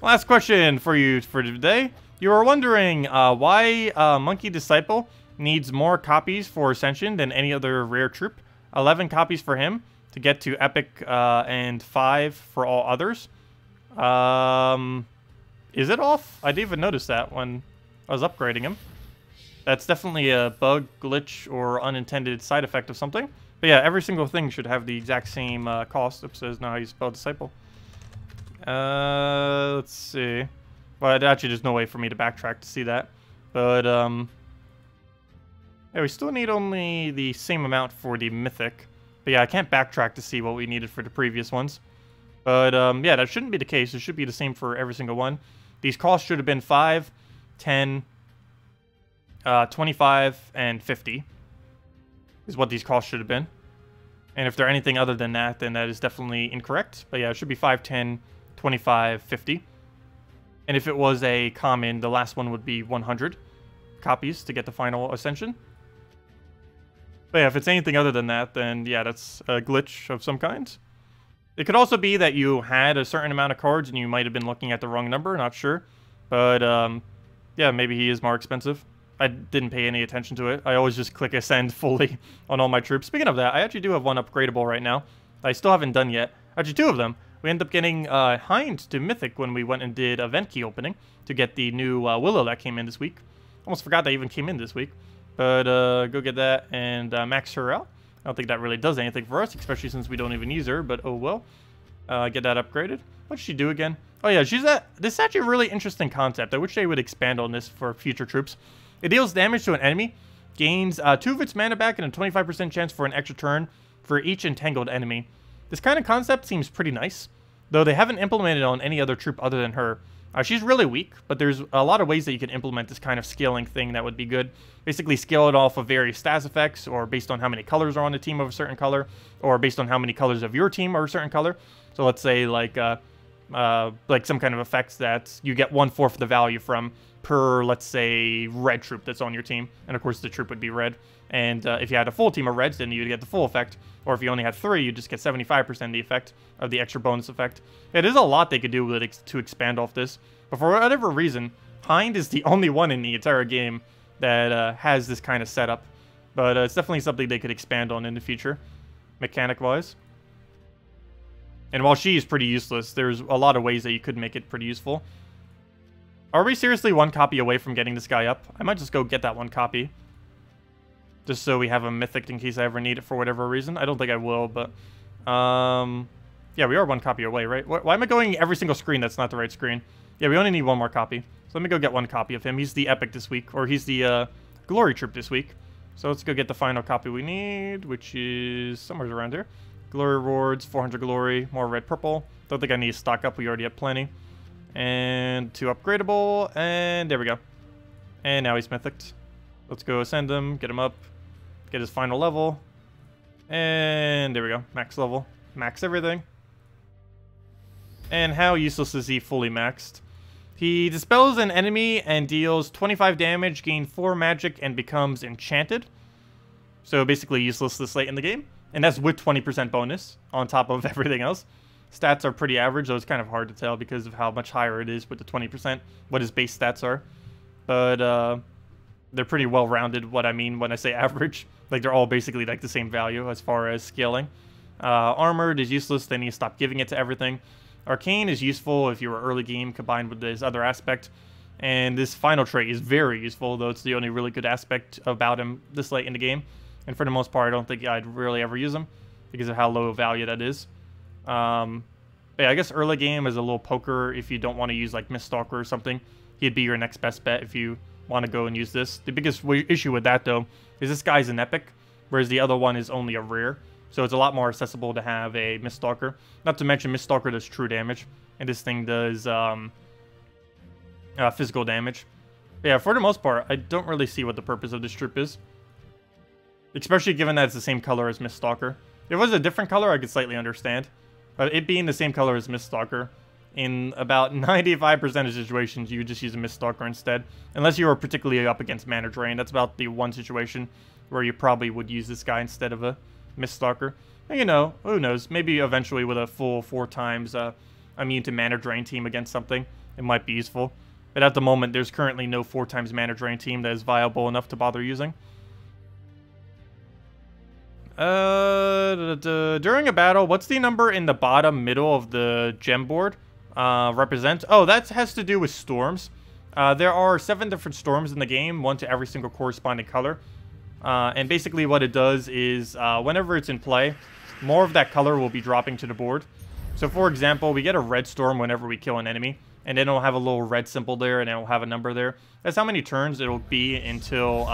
Last question for you for today. You were wondering why Monkey Disciple needs more copies for Ascension than any other rare troop. 11 copies for him to get to Epic and 5 for all others. Is it off? I didn't even notice that when I was upgrading him. That's definitely a bug, glitch, or unintended side effect of something. But yeah, every single thing should have the exact same cost. It says now how you spell Disciple. Let's see. Well, actually, there's no way for me to backtrack to see that. But, yeah, we still need only the same amount for the Mythic. But yeah, I can't backtrack to see what we needed for the previous ones. But, yeah, that shouldn't be the case. It should be the same for every single one. These costs should have been 5, 10, 25, and 50. Is what these costs should have been. And if they're anything other than that, then that is definitely incorrect. But yeah, it should be 5, 10, 25, 50. And if it was a common, the last one would be 100 copies to get the final Ascension. But yeah, if it's anything other than that, then yeah, that's a glitch of some kind. It could also be that you had a certain amount of cards and you might have been looking at the wrong number, not sure. But yeah, maybe he is more expensive. I didn't pay any attention to it. I always just click Ascend fully on all my troops. Speaking of that, I actually do have one upgradable right now. I still haven't done yet. Actually, 2 of them. We ended up getting Hind to Mythic when we went and did event key opening to get the new Willow that came in this week. Almost forgot that even came in this week. But go get that and max her out. I don't think that really does anything for us, especially since we don't even use her, but oh well. Get that upgraded. What does she do again? Oh yeah, this is actually a really interesting concept. I wish they would expand on this for future troops. It deals damage to an enemy, gains 2 of its mana back, and a 25% chance for an extra turn for each entangled enemy. This kind of concept seems pretty nice, though they haven't implemented it on any other troop other than her. She's really weak, but there's a lot of ways that you can implement this kind of scaling thing that would be good. Basically scale it off of various stats effects, or based on how many colors are on the team of a certain color, or based on how many colors of your team are a certain color. So let's say like some kind of effects that you get 1/4 the value from per, let's say, red troop that's on your team. And of course the troop would be red. And if you had a full team of reds, then you'd get the full effect. Or if you only had 3, you'd just get 75% the effect of the extra bonus effect. Yeah, there's a lot they could do with it to expand off this. But for whatever reason, Hind is the only one in the entire game that has this kind of setup. But it's definitely something they could expand on in the future, mechanic-wise. And while she is pretty useless, there's a lot of ways that you could make it pretty useful. Are we seriously 1 copy away from getting this guy up? I might just go get that 1 copy. Just so we have a mythic in case I ever need it for whatever reason. I don't think I will, but... yeah, we are 1 copy away, right? Why am I going every single screen that's not the right screen? Yeah, we only need 1 more copy. So let me go get 1 copy of him. He's the epic this week, or he's the glory troop this week. So let's go get the final copy we need, which is somewhere around here. Glory rewards, 400 glory, more red purple. Don't think I need to stock up, we already have plenty. And 2 upgradable, and there we go. And now he's mythicked. Let's go ascend him, get him up, get his final level. And there we go, max level. Max everything. And how useless is he fully maxed? He dispels an enemy and deals 25 damage, gain 4 magic, and becomes enchanted. So basically useless this late in the game. And that's with 20% bonus on top of everything else. Stats are pretty average, though it's kind of hard to tell because of how much higher it is with the 20%, what his base stats are. But they're pretty well-rounded, what I mean when I say average. Like, they're all basically like the same value as far as scaling. Armored is useless, then you stop giving it to everything. Arcane is useful if you were early game combined with this other aspect. And this final trait is very useful, though it's the only really good aspect about him this late in the game. And for the most part, I don't think I'd really ever use him because of how low value that is. But yeah, I guess early game is a little poker if you don't want to use like Miststalker or something. He'd be your next best bet if you want to go and use this. The biggest issue with that, though, is this guy's an epic, whereas the other one is only a rare. So it's a lot more accessible to have a Miststalker. Not to mention Miststalker does true damage, and this thing does physical damage. But yeah, for the most part, I don't really see what the purpose of this troop is. Especially given that it's the same color as Miststalker. If it was a different color, I could slightly understand. But it being the same color as Miststalker, in about 95% of situations, you would just use a Miststalker instead. Unless you were particularly up against mana drain. That's about the one situation where you probably would use this guy instead of a Miststalker. And you know, who knows? Maybe eventually with a full 4 times immune to mana drain team against something, it might be useful. But at the moment, there's currently no 4 times mana drain team that is viable enough to bother using. During a battle, what's the number in the bottom middle of the gem board represent? Oh, that has to do with storms. There are 7 different storms in the game, 1 to every single corresponding color. And basically what it does is, whenever it's in play, more of that color will be dropping to the board. So for example, we get a red storm whenever we kill an enemy, and then it'll have a little red symbol there, and it'll have a number there. That's how many turns it'll be until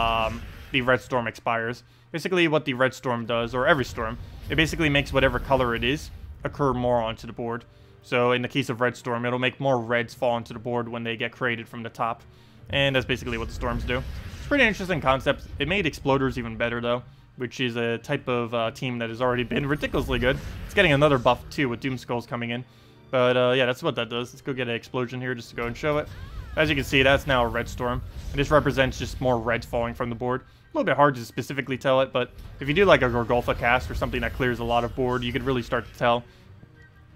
the red storm expires. Basically what the red storm does, or every storm, it basically makes whatever color it is occur more onto the board. So in the case of red storm, it'll make more reds fall onto the board when they get created from the top. And that's basically what the storms do. It's a pretty interesting concept. It made exploders even better though, which is a type of team that has already been ridiculously good. It's getting another buff too with Doom Skulls coming in. But yeah, that's what that does. Let's go get an explosion here just to go and show it. As you can see, that's now a red storm. And this represents just more reds falling from the board. A little bit hard to specifically tell it, but if you do like a Gorgolfa cast or something that clears a lot of board, you could really start to tell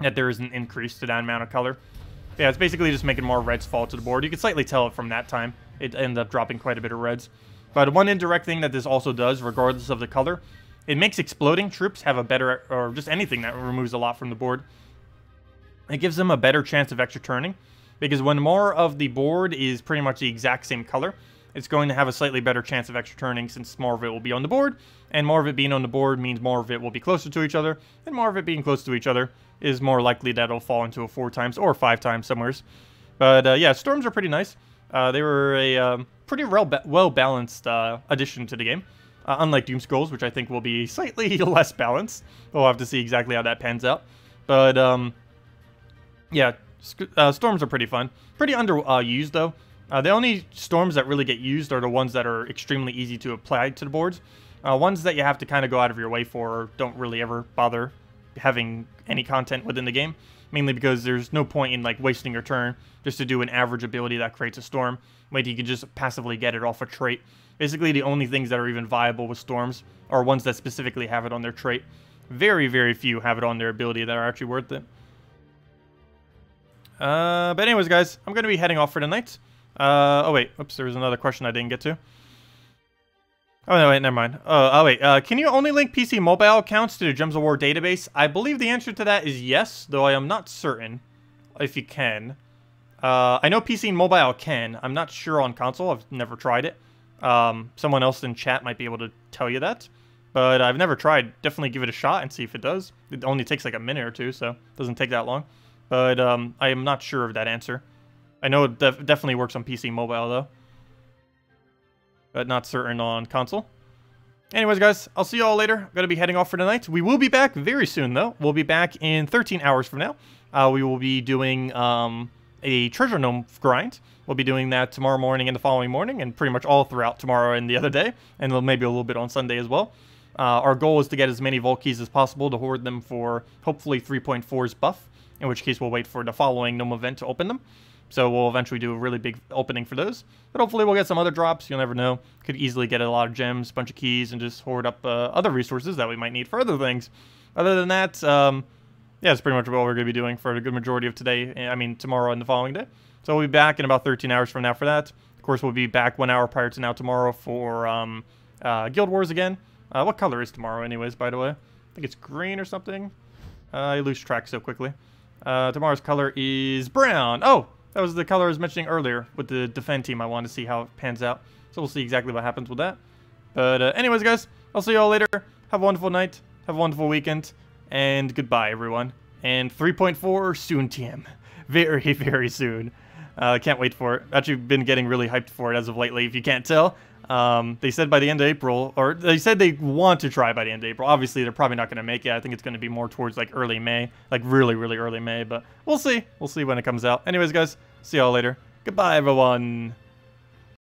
that there is an increase to that amount of color. Yeah, it's basically just making more reds fall to the board. You can slightly tell it from that time. It ended up dropping quite a bit of reds. But one indirect thing that this also does, regardless of the color, it makes exploding troops have a better, or just anything that removes a lot from the board. It gives them a better chance of extra turning, because when more of the board is pretty much the exact same color, it's going to have a slightly better chance of extra turning since more of it will be on the board, and more of it being on the board means more of it will be closer to each other, and more of it being close to each other is more likely that it'll fall into a 4 times or 5 times somewheres. But yeah, storms are pretty nice. They were a pretty well-balanced addition to the game. Unlike Doom Scrolls, which I think will be slightly less balanced. We'll have to see exactly how that pans out. But yeah, storms are pretty fun. Pretty underused, though. The only storms that really get used are the ones that are extremely easy to apply to the boards. Ones that you have to kind of go out of your way for or don't really ever bother having any content within the game. Mainly because there's no point in like wasting your turn just to do an average ability that creates a storm. Wait, you can just passively get it off a trait. Basically, the only things that are even viable with storms are ones that specifically have it on their trait. Very, very few have it on their ability that are actually worth it. But anyways, guys, I'm going to be heading off for the night. Oh, wait. Oops, there was another question I didn't get to. Oh, no, wait, never mind. Oh, wait. Can you only link PC mobile accounts to the Gems of War database? I believe the answer to that is yes, though I am not certain if you can. I know PC and mobile can. I'm not sure on console. I've never tried it. Someone else in chat might be able to tell you that. But I've never tried. Definitely give it a shot and see if it does. It only takes like a minute or two, so it doesn't take that long. But I am not sure of that answer. I know it definitely works on PC and mobile, though. But not certain on console. Anyways, guys, I'll see you all later. I'm going to be heading off for tonight. We will be back very soon, though. We'll be back in 13 hours from now. We will be doing a treasure gnome grind. We'll be doing that tomorrow morning and the following morning, and pretty much all throughout tomorrow and the other day, and maybe a little bit on Sunday as well. Our goal is to get as many vault keys as possible to hoard them for hopefully 3.4's buff, in which case we'll wait for the following gnome event to open them. So we'll eventually do a really big opening for those. But hopefully we'll get some other drops. You'll never know. Could easily get a lot of gems, a bunch of keys, and just hoard up other resources that we might need for other things. Other than that, yeah, that's pretty much what we're going to be doing for the good majority of today. I mean, tomorrow and the following day. So we'll be back in about 13 hours from now for that. Of course, we'll be back 1 hour prior to now tomorrow for Guild Wars again. What color is tomorrow anyways, by the way? I think it's green or something. I lose track so quickly. Tomorrow's color is brown. Oh! That was the color I was mentioning earlier with the defend team. I wanted to see how it pans out. So we'll see exactly what happens with that. But anyways, guys, I'll see you all later. Have a wonderful night. Have a wonderful weekend. And goodbye, everyone. And 3.4 soon, TM. Very, very soon. Can't wait for it. Actually been getting really hyped for it as of lately, if you can't tell. They said by the end of April, or they said they want to try by the end of April. Obviously, they're probably not going to make it. I think it's going to be more towards like early May, like really, really early May, but we'll see. We'll see when it comes out. Anyways, guys, see y'all later. Goodbye, everyone.